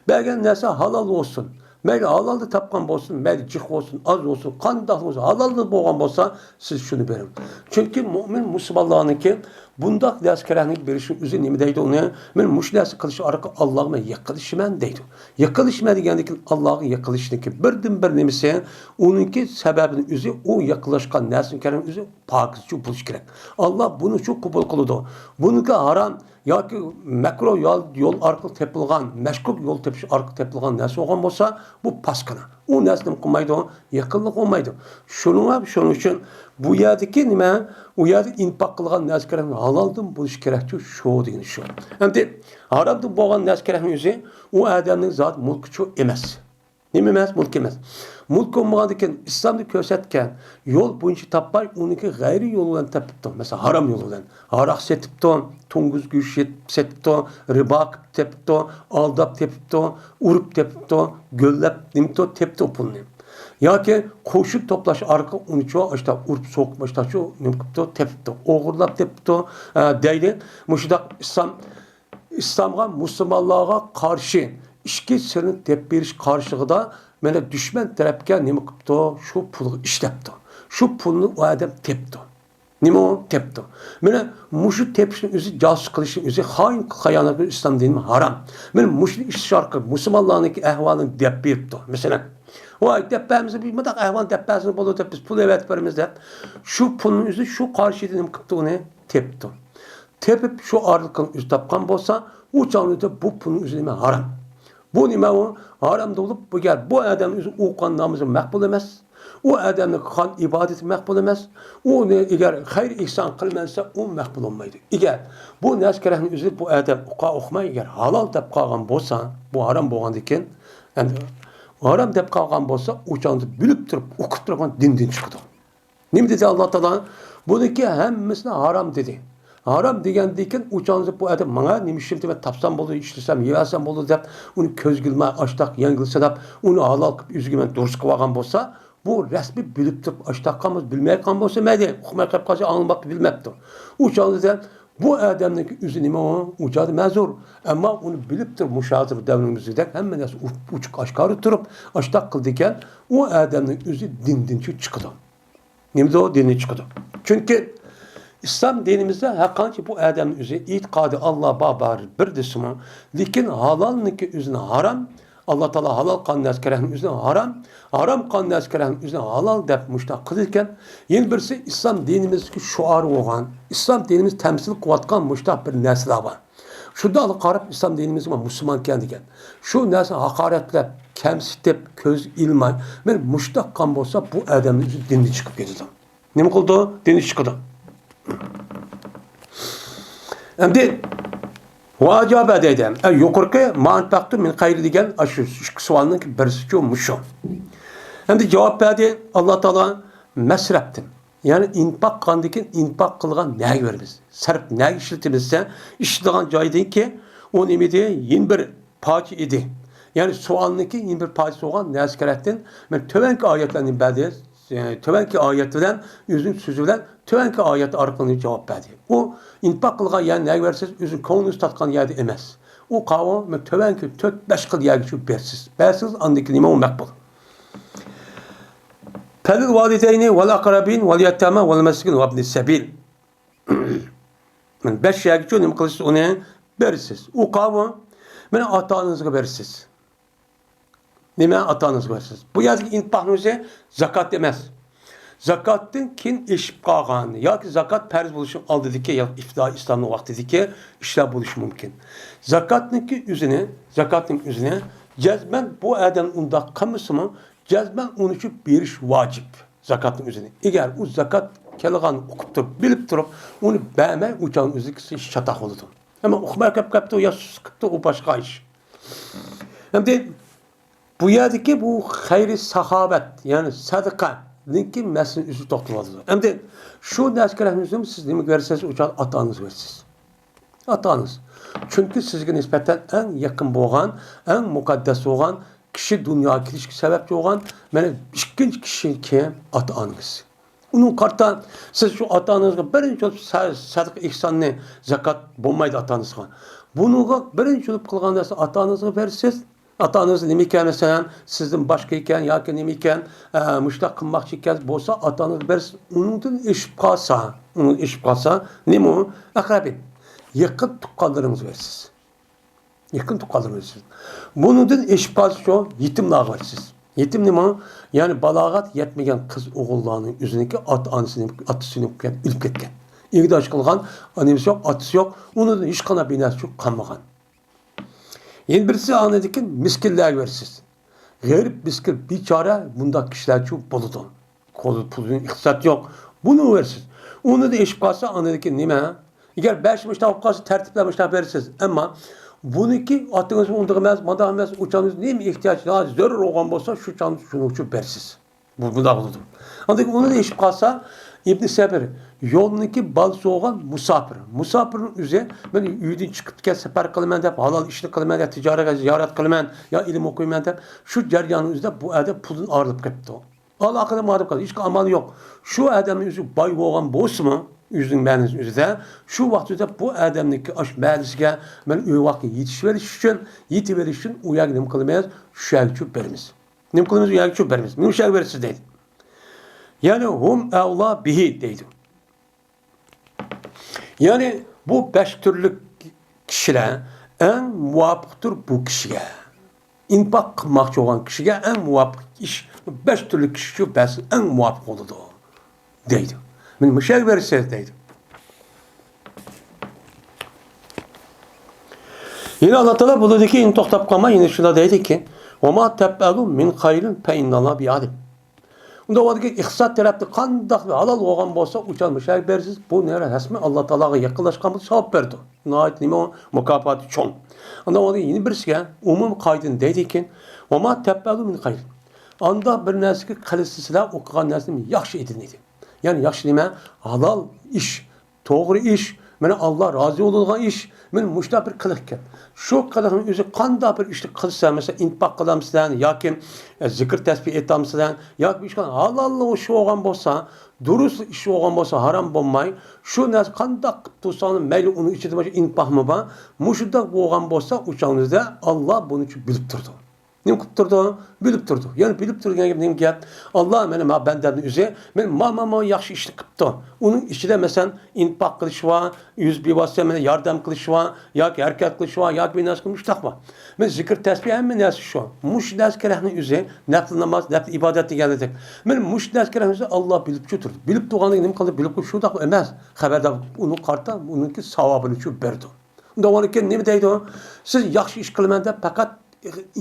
belki nerse halal olsun. Meyli halalda tapkan olsun, meyli cık olsun, az olsun, qandaq olsun, halalda boğan olsa siz şunu verin. Çünkü mümin Müslümanlarınki bundaq ders kerahnik berişin üzü nemi deydi onu? Men muş dersi kılışı arka Allah'ıma yakılışmen deydi. Yakılışmen degendeki Allah'ın yakılışındaki birden bir nemisi onunki sebebinin üzü o yakılışkan dersin kerahnik üzü pakizci buluş gerek. Allah bunu çok kubul kılıdı. Bununki haram yoki makruh yol arqali tepilgan, mashkuk yol tepish arqali tepilgan narsa bo'lgan bo'lsa, bu paskana. U narsani qilmaydi, yaqinlik olmaydi. Shuning uchun bu yerdagi nima? U yerda infaq qilgan narsalarni haloldan bo'lish kerakki, shu degani shu. Endi haromdan bo'lgan narsalarning o'zi u odamning zot mulki emas. Nima emas? Mulk emas. Mulk olmagandan İslam'da ko'rsatgan yo'l bo'yicha topmay, uniki g'ayri yo'l bilan topibdi. Masalan, harom yo'l bilan. Aroq setibdi, to'ng'iz go'sht setibdi, ribo qilib tepibdi, aldab tepibdi, urib tepibdi, go'llab nimto tepdi pulni. Yoki qo'shib to'plash orqali unicho ishda urib so'qib ishtachu nim qilibdi, tepibdi, o'g'irlab tepibdi deydi. Mushudaq İslamga, musulmonlarga qarshi ishki sirni deb berish qarshig'ida mana dushman tarafga nima qilibdi? Shu pulni ishlatdi. Shu pulni u odam tepdi. Nima o? Tepdi. Mana mushu tepishni o'zi josus qilishni o'zi xiyonat islom dinida harom. Mana mushu ish sharqi musulmonlarning ahvolini deb beribdi. Masalan, voy tepamizni bilmadik ahvol tepasini bo'ladi deb biz pul evatib beramiz deb. Shu pulni o'zi shu qarshida nima qilibdi uni? Tepdi. Tepib shu orliqni o'zi topgan bo'lsa, u chog'da bu pulni o'zi nima harom. Bu nima o? Haramda olup bu gel bu adamın üzü uqan namazı makbul emas. O adamın kan ibadeti makbul emas. O ne eğer hayır ihsan kılmansa o makbul olmaydı. Eğer bu neskerahın üzü bu adam uqa oxmay eğer halal deb qalgan bolsa, bu haram bolgandikin, yani haram deb qalgan bolsa, o canı bilip turib, o'qib turgan dinden chiqdi. Nima dedi Allah Taala? Buniki hammasini haram dedi. Haram degandan uçanızı bu adam bana nimişim deb tapsam bo'ldi, ishlasam, yeyasam bo'ldi deb, uni ko'z gilma açtaq yengilsa deb, uni halal qilib üzgümen durus qilib olgan bo'lsa, bu rasmi bilib turib açtaqamiz bilmay qolgan bo'lsa, mayli, uqmay qolib qolsa, anlamoq bilmabdi. Uçanızda bu adamdaki üzü nima o? Uçadı mezur. Ama onu bilip turib müşahir devrimizde hemen nasıl uçuk aşkarı turib açtaq qildi ekan, o adamning üzü dindinchi chiqdi. Nimada o dini chiqdi. Çünkü İslam dinimizde hakkınca bu adamın üzü itiqadı Allah babar bir desimi. Lekin halalniki üzüne haram. Allah Teala halal qanını askerahın üzüne haram. Haram qanını askerahın üzüne halal dep müştaq qılırken yeni birisi İslam dinimizdeki şuarı olan, İslam dinimiz temsil kıvatkan müştaq bir nesli var. Şurada alıp qarab İslam dinimiz var, Müslüman kendiken. Şu nesli hakaretle, kemsitip, köz ilmay. Ben müştaq kan bolsa bu adamın üzü dinli çıkıp gidiyor. Ne mi kıldı? Dinli çıkıdı. Endi vacaba dedim. Yukarıki manfaatı min hayri degan şu savolning birisi şu. Endi cevap berdi Allah Taala masraftin. Yani infaq qandikin infaq qilgan ne görürüz? Sarf ne işletimizse işletilen joydaki o nimede yeni bir parça idi. Yani sualniki yeni bir parça olan ne askerettin? Ben tövenki ayetlerinin berdi. Yani tövenki ayet bilen yüzün sözü bilen tövenki ayet arqalı cevap berdi. O infaq qilgan yani ne görürsüz? Yüzün konunuzu tatkan yerde emas. O qavo tövenki 4-5 qil yergi şu bersiz. Bersiz andaki nima o makbul. Felil valideyni vel akrabin vel yetama vel meskin ve ibn sebil. 5 yergi şu nima qilsiz onu bersiz. O qavo meni ata-onangizga bersiz. Nima ata-onangizga bersiz. Bu yerdagi infaqni zakat emas. Zakatın kin eşip qalğan yoki zakat farz bo'lishi oldidagi yoki İslamning vaqtidagi ishlar bo'lishi mumkin. Zakatning o'zini jazman bu adam unda qilmasimi, jazman uni uchun berish vojib. Zakatning o'zini. Agar u zakat kelgan o'qib turib, bilib turib, uni bermay o'chan o'zisi shataq bo'ladi. Ama uqmay qapti yo susqibdi u boshqa ish. Endi bu yerdagi bu xayri saxobat, ya'ni sadaqa linki meslin üzü toxtuladı. Endi şu naskeramizm siz nima görürseniz uçan atanız versiz. Atanız. Çünkü sizge nispeten en yakın boğan, en mukaddes boğan kişi dünya kilişki sebepçi boğan mene ikinci kişi ki atanız. Onun kartan siz şu atanızga birinci olup sadık ihsanını zakat bulmaydı atanızga. Bunu birinci olup kılgan atanızga versiz. Atanız nimiken mesela sizin başka iken ya ki nimiken müştak kılmakçı iken bolsa atanız bersiz. Onun iş kalsa nimi o? Akrabin. Yakın tukkallarımız versiz. Yakın tukkallarımız versiz. Bunun iş kalsa şu yetimler versiz. Yetim nimi o? Yani balagat yetmegen kız oğullarının üzerindeki atısını ülüp ketken. İgdaş kılgan annemiz yok, atısı yok. Onun hiç kana binası yok, kanmagan. Yeni birisi anladıkken miskinler versiz. Garip miskin biçare bunda kişiler çok boludu. Kolu pulun iktisat yok. Bunu versiz. Onu da eşip kalsa anladıkken nime? Eğer 5 müştah kalsa tertiplemişler versiz. Ama bununki atınız ondurmaz, madamaz, uçanız neymi ihtiyaç lazım? Zörür olan olsa şu çanız şunu uçup versiz. Bu da boludu. Anladıkken onu da eşip kalsa İbn Seber yolundaki bal soğan musafir. Musafirin üzerine ben üyden çıkıp gel sefer kılmen de halal işini kılmen de ticaret ziyaret kılmen ya ilim okuyman de şu ceryanın üzerinde bu adam pulun ağırlıp gitti. Allah akıllı mağdur kaldı. Hiç amalı yok. Şu adamın yüzü bay olan boş mu? Yüzün benim üzerinde. Şu vakti bu adamdaki aş meclisine ben üye vakti yetişveriş için uyak nim kılmayız. Şu şergi çöp verimiz. Nim kılmayız uyak çöp verimiz. Nim şergi verisiz değil. Yani hum evla bihi deydi. Yani bu 5 türlü kişiler en muvafıktır bu kişiye. İnfak kılmakçı olan kişiye en muvafık iş. 5 türlü kişi en muvafık oldu deydi. Ben müşer verirseniz deydi. Yine Allah Teala buradaki in toxtab kalma yine şuna deydi ki وَمَا تَبَّلُوا مِنْ خَيْرٍ فَاِنَّ اللّٰهَ بِعَلِمٍ. Bunda oradaki ihsat tarafı kandak ve halal olan bolsa uçalmış bersiz. Bu nere resmi Allah Teala'ya yakınlaşkanlık sevap verdi. Nihayet nime o mukafatı çok. Ondan orada yeni birisi umum kaydın dedi ki وَمَا تَبَّلُوا مِنْ خَيْرٍ. Anda bir nesli kalisisiler okuyan nesli yaxşı edinliydi. Yani yaxşı nime halal iş, doğru iş, Meni Allah razı oladigan ish, men mushta bir qiliq ekan. Shu qiliqning o'zi qanday bir ishni qilsa, masalan, infaq qilamsizlar yoki zikr tasbih etamsizlar yoki ish halol ish bo'lgan bo'lsa, durust ish bo'lgan bo'lsa, harom bo'lmay, shu narsa qanday qilib tursangiz, mayli uni ichida boshqa infaqmi bor, mushunda bo'lgan bo'lsa, o'shangizda Allah buni uchun bilib turdi. Nima qilib turdi? Bilib turdi. Ya'ni bilib turgan gap nima gap? Allah meni bandamni o'zi, men ma yaxshi ishni qilibdi. Uning ichida masalan infaq qilish va yuz bevosita meni yordam qilish va yoki harakat qilish va yoki bir narsa qilish taqva. Men zikr tasbih hamma narsa shu. Mush narsa kerakni o'zi, nafl namoz, nafl ibodat deganidek. Men mush narsa kerakni o'zi Allah bilib turdi. Bilib turganligini nima qildi? Bilib shu taqva emas. Xabardor uni qarta, uningki savobini shu berdi. Unda o'niki nima deydi? Siz yaxshi ish qilaman deb faqat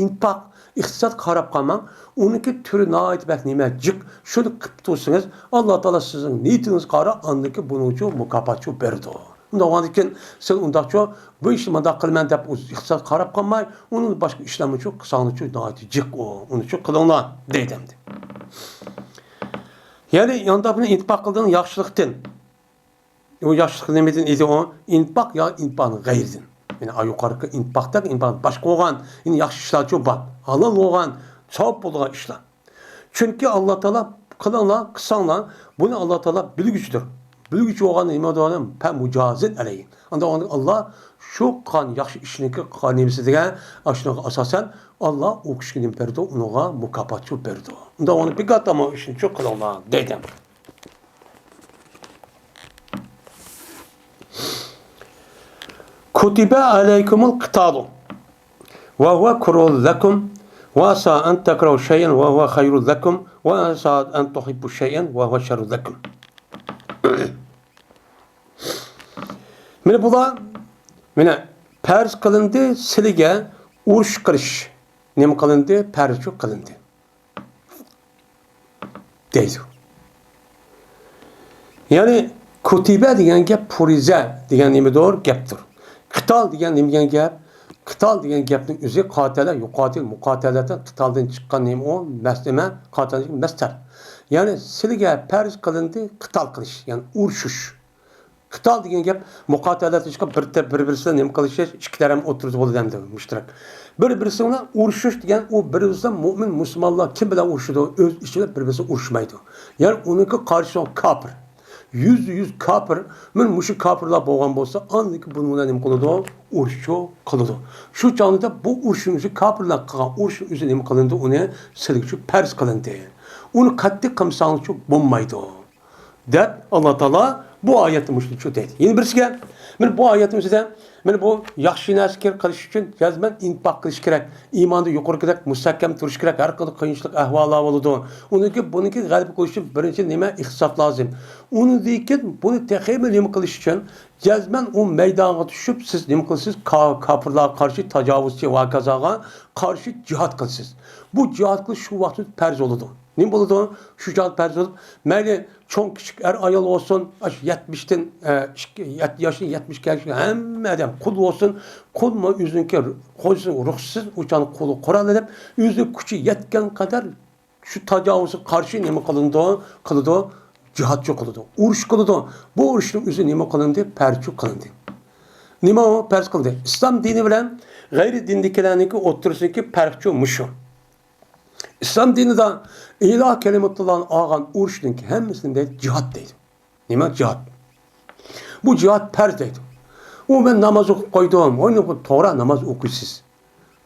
infaq iqtisod qarab qolmang, uniki turi nihoyat bak nima jiq shuni qilib tursangiz, Alloh taolo sizning niyatingiz qara andiki buning uchun mukofot berdi. Undan keyin siz undaqcha bu ishni manda qilman deb iqtisod qarab qolmay, uni boshqa ishlar uchun qilsangiz uchun nihoyat jiq uni uchun qilinglar deydim. Ya'ni yonda buni infaq qilgan yaxshilikdan. O yaxshilik nimadan edi o? Infaq yo infaqning g'ayridan. Yani yukarı infakta başka olan yine yaxshi ishlar uchun bor. Halol bo'lgan, savob bo'lgan ishlar. Chunki Alloh taolo qilinglar, qilsanglar, buni Alloh taolo bilguchidir. Bilguchi bo'lgan nima degan pa mujozat alayhi. Unda Alloh shu qon yaxshi ishniki qonimisi degan shunaqa asosan Alloh u kishiga nima berdi, unga mukofot berdi. Unda uni bigatamo ishni shu qilinglar dedim. Kutiba aleykumul qitalu ve huve kurul lekum ve asa en tekrahu şeyen ve huve hayrul lekum ve asa en tuhibbu şeyen ve huve şerrul lekum. Mene bula mene perz kılındı silige uruş kılış. Nem kılındı? Perz çok kılındı. Deydi. Yani kutibe diyen gap purize diyen nemi doğru gaptır. Qital degan nima gap? Qital degan gapning o'zi qotila, yuqotil, muqotalatan qitaldan chiqqan nima o? Maslama, qotillik mastar. Ya'ni sizga farz qilindi qital qilish, ya'ni urushish. Qital degan gap muqotalatan chiqqan bir-birisiga nima qilish, ikki taraf o'tirib bo'ladi mushtarak. Bir-birisi bilan urushish degan u bir-birisi mo'min musulmonlar kim bilan urushadi? O'z ichida bir-birisi urushmaydi. Ya'ni uniki qarshi kofir. Yüz kafir, men muşu kafirlar bo'lgan bo'lsa, andiki buni bilan nima qiladi? Urush qiladi. Shu chog'da bu urushning o'zi kafirlar qilgan urush o'zi nima qilindi? Uni silgichi farz qilindi. Uni qattiq qilsangiz bo'lmaydi. Deb Alloh taolo bu oyatni mushlichu deydi. Yana birisiga, men bu oyatimizda men bu yaxshi narsa qilish uchun jazman infaq qilish kerak. Iymonda yuqori kerak, mustahkam turish kerak. Har qanday qiyinchilik ahvollar bo'ladi. Buniki g'alaba qilish uchun birinchi nima ihtisot lozim. Undan buni texmi nima qilish uchun jazman u maydonga tushib siz nima qilasiz? Kofirlarga qarshi tajovuzchi va kazaga qarshi jihad qilasiz. Bu jihad qilish shu vaqtda farz bo'ladi. Nima bo'ladi? Shu jihad farz bo'lib, mayli cho'ng kichik er ayol olsun, 70'ten 70 yaşın 70 yaşın hamma adam qul olsun, qulma o'ziniki qo'ysin ruhsiz o'chan quli qurol edib, o'zi kuchi yetgan qadar shu tajovuzga qarshi nima qiladi? Jihadchi qiladi, urush qiladi. Bu urushning o'zi nima qilindi? Farz qilindi. Nima o farz qildi? Islom dini bilan g'ayri dindikilarniki o'tirisidagi farqchi mushu. İslam dinida iloh kalimatullohni olgan urushning hammasini deydi jihad deydi. Nima jihad? Bu jihad farz deydi. U men namoz o'qib qo'ydim, o'yni to'g'ri namoz o'qiysiz.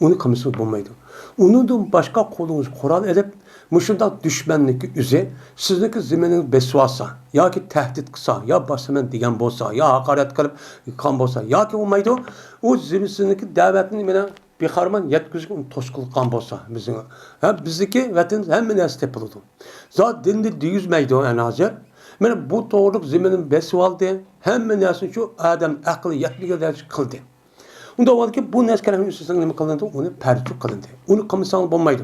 Uni qilmasiz bo'lmaydi. Undan boshqa qo'lingiz qurol edib, mushundaq dushmanniki o'zi sizniki ziminingiz besvasa yoki tahdid qilsa, yo bosaman degan bo'lsa, yo haqorat qilib qon bo'lsa, yoki bo'lmaydi, u zimisiniki da'vatini meni beharman yetkizib uni to'sqin qilgan bo'lsa, bizniki vatan hamma narsa tepiladi. Zot dinni deyizmaydi ana hozir. Mana bu to'g'rilik ziminin besib oldi, hamma narsani shu odam aqli yetmagan qildi. Unda o'lki bu narsalarning ustidan nima qilindi? Uni farz qilindi. Uni qilmasang bo'lmaydi.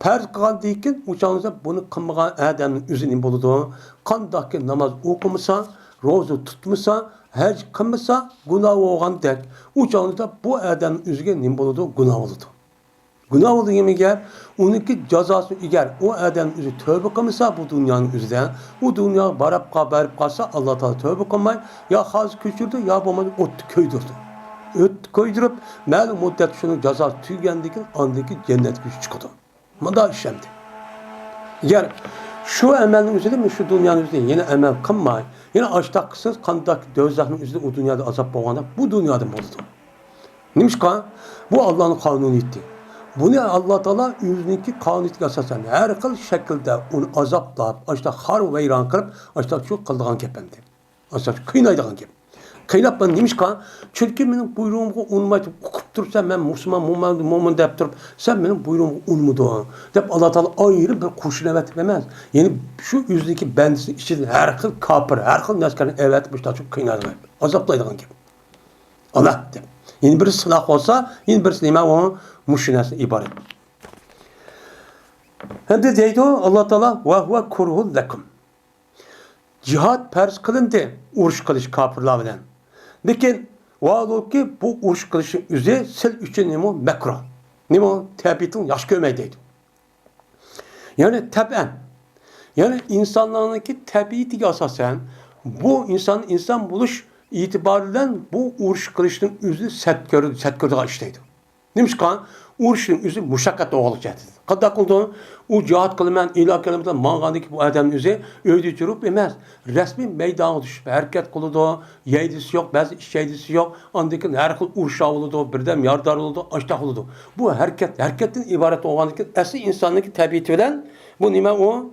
Farz qilgandan keyin o'changizda buni qilmagan odamning o'zi nima bo'ladi? Qandoq namoz o'qimasa, ro'za tutmasa, haj qilmasa gunoh bo'lgandek. O'changizda bu odamning o'ziga nima bo'ladi? Gunoh bo'ladi. Günah oldu eğer onunki cezası eğer o adam üzü tövbe kılmasa bu dünyanın üzerinden o dünya barıp kalsa Allah Teala tövbe kılmay ya haz küçürdü ya bulmadı ot köydürdü. Öt köydürüp məlum müddet şunun cezası tüygendeki andaki cennet gücü çıkıdı. Mada işlemdi. Eğer şu emelin üzerinde mi şu dünyanın üzerinde yine emel kılmay yine açtak kısız kandak dözahının üzerinde o dünyada azap boğanda bu dünyada oldu. Neymiş kan? Bu Allah'ın kanuniyeti. Bunu Allah Teala yüzündeki kanuniyeti asasen her kıl şekilde onu azaplayıp, açta har ve iran kılıp, açta şu kıldığın kependi. Açta kıynaydığın kep. Kıynap ben neymiş kan? Çünkü benim buyruğumu unmayıp, okup dursan ben Müslüman, mumun deyip durup, sen benim buyruğumu unmudun. Deyip Allah Teala ayrı bir kurşun evet demez. Yani şu yüzündeki bendisi içinde her kıl kapır, her kıl neskerin evet etmişler çok kıynaydığın kep. Azaplaydığın kep. Allah deyip. Yani birisi sılah olsa, yine birisi neyme onun müşinesi ibaret. Hem de deydi Allah Teala وَهُوَ كُرْهُ لَكُمْ Cihad pers kılındı uğruş kılıç kapırlar bilen. Lakin vaadol ki bu uğruş kılıçın üzeri sil üçün nemo mekra. Nemo tebitin yaş görmeydeydi. Yani teben. Yani insanlarındaki tebiiti asasen bu insan buluş itibariyle bu uğruş kılıçın üzü set gördüğü işteydi. Neymiş kan? Uğruşun üzü muşakkat olacaktı. Kadak oldu o cihat kılmen ilah kelimeden mağandaki bu adamın üzü öydü durup emez. Resmi meydana düşüp hareket kılıdı, yeydisi yok, bazı şeydisi yok. Andaki her kıl uğruş oldu, birden yardar oldu, açtak oldu. Bu hareketin ibaret olanlık asıl insandaki tabiatı bilen bu nime o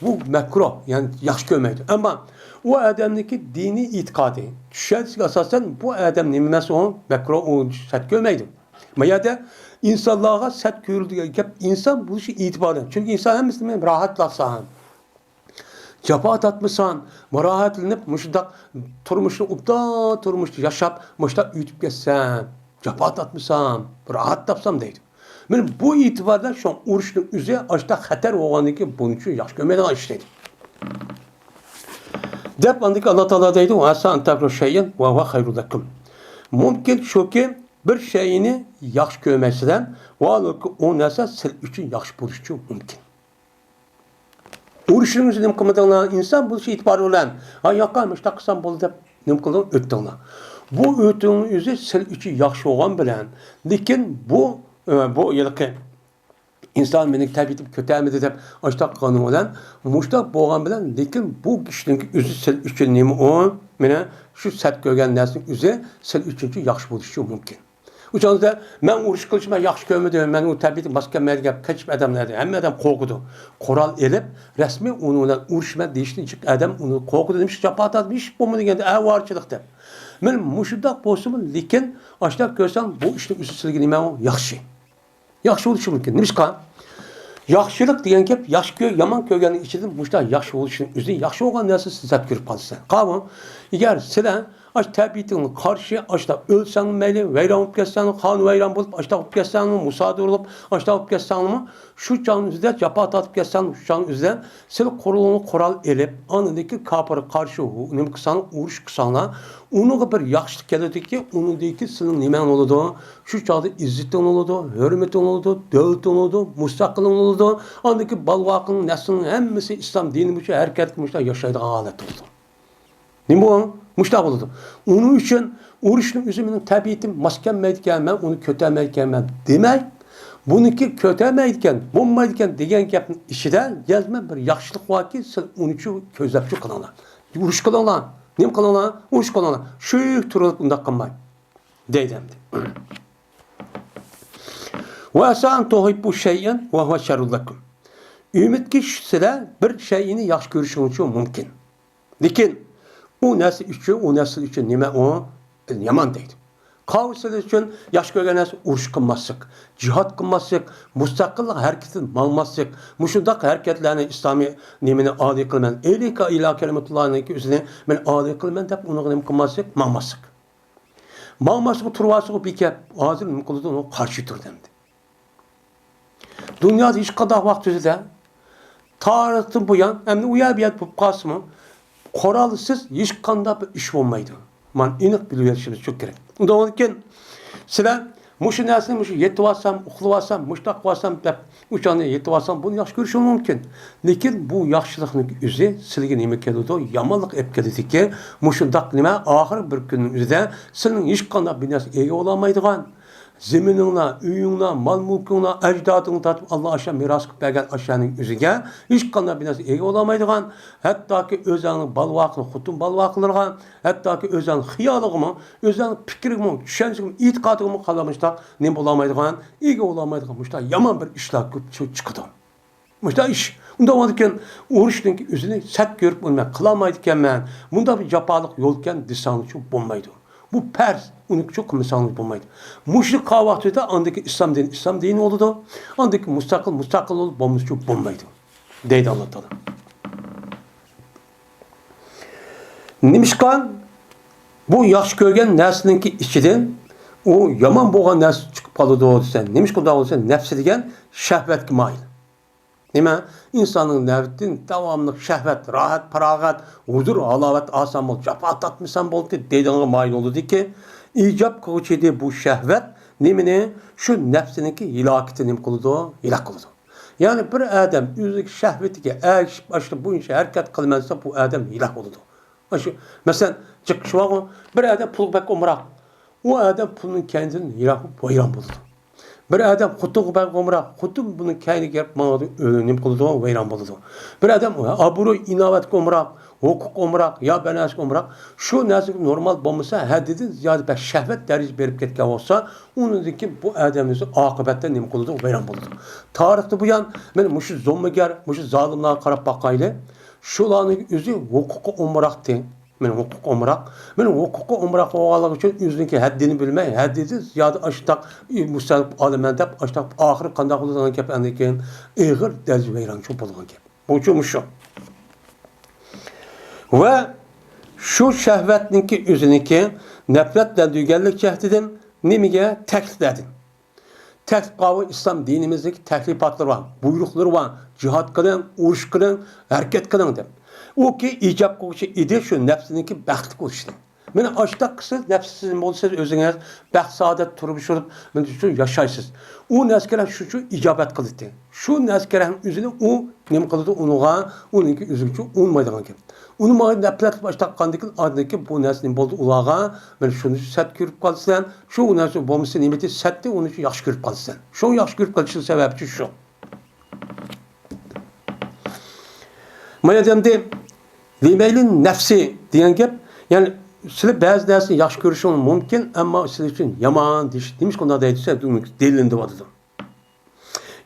bu mekruh yani yaş görmeydi. Ama o adamdaki dini itikadı, düşersiz asasen bu adam nimesi o mekruh o set görmeydi. Ya da insanlığa set görüldü. İnsan bu işi itibarlı. Çünkü insan hem Müslüman rahatlasan, cepat atmışsan, rahatlanıp müştak turmuşunu upta turmuştu yaşap, müştak ütüp geçsen, cepat atmışsan, rahat tapsam deydi. Yani bu itibardan şu an uğraştığım üzere açta hater olanı ki bunun için yaş görmeden işledi. Dep andaki Allah Teala deydi ve asa antakru şeyin ve huve hayru lekum. Mümkün şu ki bir şeyini yaxşı görmesinden vallahi o narsa siz üçün yaxşı buluşu mümkün. Uğraşınız nem kılmadan insan bu şey itibarı olan ha yakalmış taksan bol dep nem kıldan öttüğüne. Bu öttüğünün üzü siz üçün yaxşı olan bilen lekin bu yılki insan benim tabiatim kötülmedi dep açtak kanun olan muştak boğan bilen lekin bu kişinin üzü siz üçün nemi o mene şu set görgen nersin üzü siz üçüncü yaxşı buluşu mümkün. Uçanızda ben uğruş kılıçıma yaxşı görmedim. Ben o tabiatim başka mergep kaçıp adamlardı. Hem adam korkudu. Koral elip resmi onunla uğruşma değişti. Çık adam onu korkudu demiş. Capat atmış. Bu mu degende varçılıkta. Ben muşudak bozumun lekin açtak görsen bu işin üstü silgini ben o yaxşı. Yaxşı oluşu mümkün. Demiş kan? Yaxşılık deyen kep yaş yaman kögenin içinde muştak yaxşı oluşun üzü yaxşı olan neresi sizat görüp kalırsa. Kavun eğer size aç tabiatın karşı açta ölsen meyli veyran olup geçsen kan veyran bulup açta olup geçsen musaade olup açta olup geçsen mi şu canın üzerinde capat atıp geçsen şu canın üzerinde seni koruluğunu koral elip anındaki kapara karşı ne kısan uğruş kısana onu bir yaxşılık geldi ki onun ki senin nimen oldu şu çağda izzetin oldu hürmetin oldu devletin oldu müstakilin oldu andaki balvakın neslinin hemmesi İslam dini bu hareket kılmışlar yaşaydığı alet oldu. Ne bu? Muştak oldu. Onun için uğraşın üzümünün tabiatim maskenmeydiken ben onu kötülemeydiken ben demek bununki kötülemeydiken bombaydiken degen yapın işiden yazma bir yaxşılık var ki sen onun için közlepçi kılana. Uğruş kılana. Ne kılana? Uğruş kılana. Şu turulup bunda kılmay. Deydemdi. Ve asan tuhibbu şeyin ve huve şerrullakum. Ümit ki size bir şeyini yaxşı görüşün için mümkün. Lakin o nesil için nime o yaman deydi. Kavuslar için yaş görgen nesil uğruş kılmazsık, cihat kılmazsık, müstakillik hareketin malmazsık, müşudak hareketlerini İslami nimini adi kılmen, eylika ilah kelimetullah'ın üzerine ben adi kılmen deyip onu nime kılmazsık, malmazsık. Malmazsık turvasık bir kep ağzı nime kıldı onu karşı tur demdi. Dünyada hiç kadar vakti de tarihten bu yan hem de uyabiyat bu kasmı koralsız hiç kanda bir iş olmaydı. Man inik biliyorsunuz çok gerek. Ondan için size Muşu narsani muşu yetib olsam, uxlab olsam, mushtaq qilsam deb o'shani yetib olsam buni yaxshi ko'rish mumkin. Lekin bu yaxshilikning o'zi sizga nima keladi? Yomonlik olib keladiki, mushundaq nima oxir bir kunning o'zida sizning hech qanday bir narsa ega olamaydigan zeminingla, uyingla, mal-mulkingla, ajdodingni tatib Allah aşağı miras qilib bergan aşağının o'ziga hech qanday bir narsa ega olamaydigan, hattoki o'zingning balvoqini, xutun balvoqlarga, hattoki o'zingning xiyolingmi, o'zingning fikringmi, tushunchangmi, e'tiqodingmi qalamışda nima olamaydigan, ega olamaydigan mushta yomon bir ishlar ko'p chiqadi. Mushta ish. Unda bo'lgan urushning o'zini sat ko'rib bo'lmay qilolmaydi ekanman. Bunda bir jafoliq yo'l ekan desangiz bo'lmaydi. Bu pers, uni çok qilmasangiz bo'lmaydi. Mushrik qavvaqtida andaki islom dini oldu. Andaki mustaqil olib bo'lmasa bo'lmaydi. Deydi Alloh taolo. Nimishqan bu yaxshi ko'rgan narsaninki ichidan u yomon bo'lgan narsa chiqib qoladi desa, nimish qildi bo'lsa nafsi degan shahvatga moyil. Nima? İnsanın nefsin devamlı şehvet, rahat, paragat, huzur, halavet, asam ol, jaffa tatmısan boldu, deydiğine mail oldu ki, icap kılıçıydı bu şehvet, nemini şu nefsininki hilaketi nim kılıdı, hilak kılıdı. Yani bir adam yüzük şehveti ki, başta bu işe hareket kılmazsa bu adam hilak oldu. Mesela çıkış var mı? Bir adam pul bek umrak, o adam pulun kendini hilak bayram buldu. Bir adam xutuq bak umra, xutuq bunun kayni gelip mağdur ölünüm kıldı, veyran buldu. Bir adam aburu inavet umra, hukuk umra, ya benas umra, şu nasıl normal bulmasa, hadidi ziyade bir şehvet derece berip ketken olsa, onun ki bu adamın akıbette nim kıldı, veyran buldu. Tarihte bu yan, ben muşu zommigar, muşu zalimler karab bakayla, şulanın yüzü hukuk umraktı. Men hukuku umrak oğalık için yüzündeki haddini bilmey, haddidi ziyade aştaq, müstelip alimen dep, aştaq, ahir qandak olacağını kep, endekin, eğir derzi veyran çok bulgan kep. Bu şu. Ve şu şehvetninki yüzündeki nefretle dügellik cehdidin, nimige teklif edin. Teklif kavı İslam dinimizdeki teklifatları var, buyrukları var, cihat kılın, uruş kılın, hareket kılın dem. O ki icap koğuşu idi şu nefsininki bəxtli koğuşdu. Mene açtaq kısa nefsizin olsanız özünüz bəxt saadet turmuş olup şu yaşaysınız. O neskeren şu icabet kılıdı. Şu neskeren üzerine o nem kılıdı onuğa, onunki üzücü olmaydıgan ki. Onu mağdur nefret baştaq kandıkın adındaki bu nesinin boldu ulağa, ben şunu set görüp kalırsan, şu nesin bolması nimeti sette onu yaxşı görüp kalırsan. Şu yaxşı görüp kalışın sebebi şu. Maya demdi, limeylin nefsi diyen gep, yani sizler bazı dersini yaxşı görüşün mümkün ama sizler için yaman demiş konuda deyilse delilinde vardı.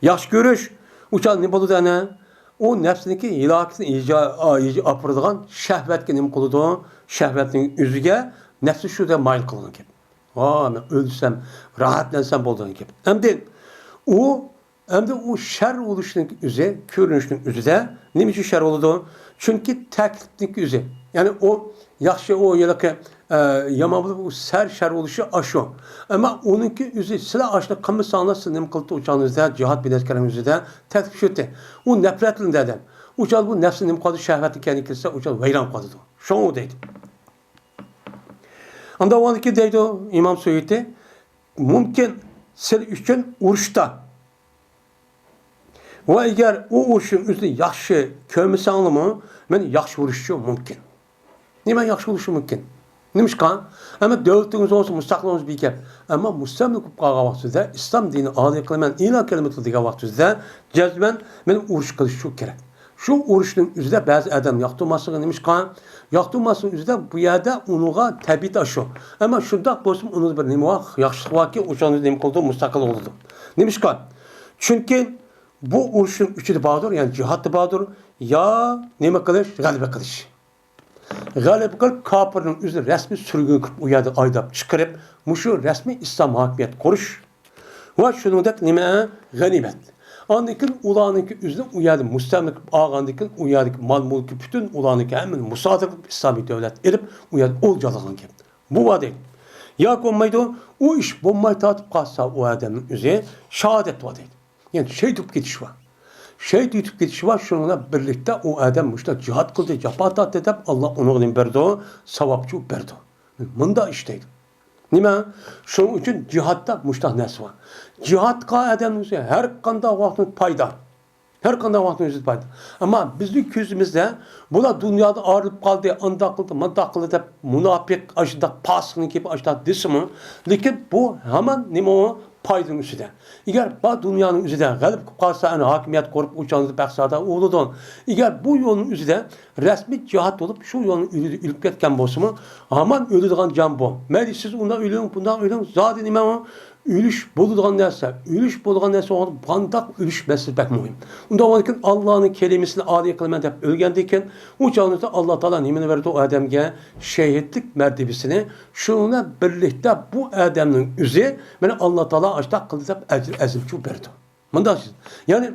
Yaxşı görüş, uçan ne bolu dene, o nefsindeki ilakisini apırdığın şehvetke ne koludu, şehvetin yüzüge nefsi şu da mayıl kılın gep. Ben ölsem, rahatlansam bolduğun gep. Hem de o şer oluşunun üzü, görünüşünün üzü de neymiş şer oldu? Çünkü tekliflik üzü. Yani o yaxşı o yalaki yamalı o şer oluşu aşı. Ama onunki üzü silah aşını kımısanla sinem kıldı uçağınızda, cihat biletkerimizde de teklif şöyle. O nefretlinde de. Uçağın bu nefsi nim kaldı, şehveti kendi kilise uçağın veyran kaldı. Şunu o deydi. Anda o anki deydi İmam Suyuti, mümkün sil üçün uruşta, ve eğer o uçun üzerinde yaxşı kömüsanlı mı, ben yaxşı vuruşu mümkün. Nima yaxşı vuruşu mümkün? Nimişkan? Ama devletiniz olsun, müstakiliniz bir kep. Ama müstakil kup qağa vaxtında, İslam dini adı kılmen, ilah kelimetli diga vaxtında, cezben benim uruş kılış çok gerek. Şu uruşun üzerinde bazı adam yaxtırmasını nimişkan? Yaxtırmasının üzerinde bu yerde onuğa tabi taşı. Ama şunda bolsun onun bir nima yaxşı var ki uçağınız nim kıldı, müstakil oldu. Nimişkan? Çünkü bu uruşun üçü de bağdır, yani cihat da bağdır, ya neme kılış, galibe kılış. Galibe kılıp kapırın üzerine resmi sürgün kılıp uyadı aydap çıkarıp, muşu resmi İslam hakimiyet koruş. Ve şunun da neme ganimet. Andikin ulanınki üzerine uyadı, müstemlik ağandikin uyadı, mal mulki bütün ulanınki hemen musadır İslami devlet edip uyadı olcalığın gibi. Bu var değil. Ya konmaydı, o iş bombayı tatıp kalsa o adamın üzerine şehadet var değil. Yani şehit getiş var. Şehit yutub getiş var. Şununla birlikte o adam müştak cihat kıldı, japat attı edip Allah onu verdi, savapçı verdi. Bunda işteydi. Nima? Shuning uchun jihodda mushtaq narsa bor. Jihodga odamning har qanday vaqtning foyda. Her qanday vaqtning o'zida foyda. Ammo bizning ko'zimizda bular dunyoda ayrılib qoldi, anda qildi, manda qildi deb munofiq, ashda fosiqni kelib ashda desimi, lekin bu hamon nima foydaning ustida. Agar bu dunyoning o'zida g'alib qilib qolsa, ana hokimiyat qurib o'chanda baqsada o'ladi. Agar bu yo'lning o'zida rasmiy jihad bo'lib, shu yo'lni ilib ketgan bo'lsa-mi, hamon o'ladigan jon bu. Mayli siz undan o'ling, bundan o'ling, zodi nima Ülüş bulduğun narsa, ülüş bulduğun narsa onu bandak ülüş meselesi pek mühim. Ondan sonra Allah'ın kelimesini âli kılmen hep ölgendiyken o çağınızda Allah Teala nimeni verdi o Adem'e şehitlik mertebesini şuna birlikte bu Adem'in üzeri beni Allah Teala açta kıldı hep ezimçi verdi. Yani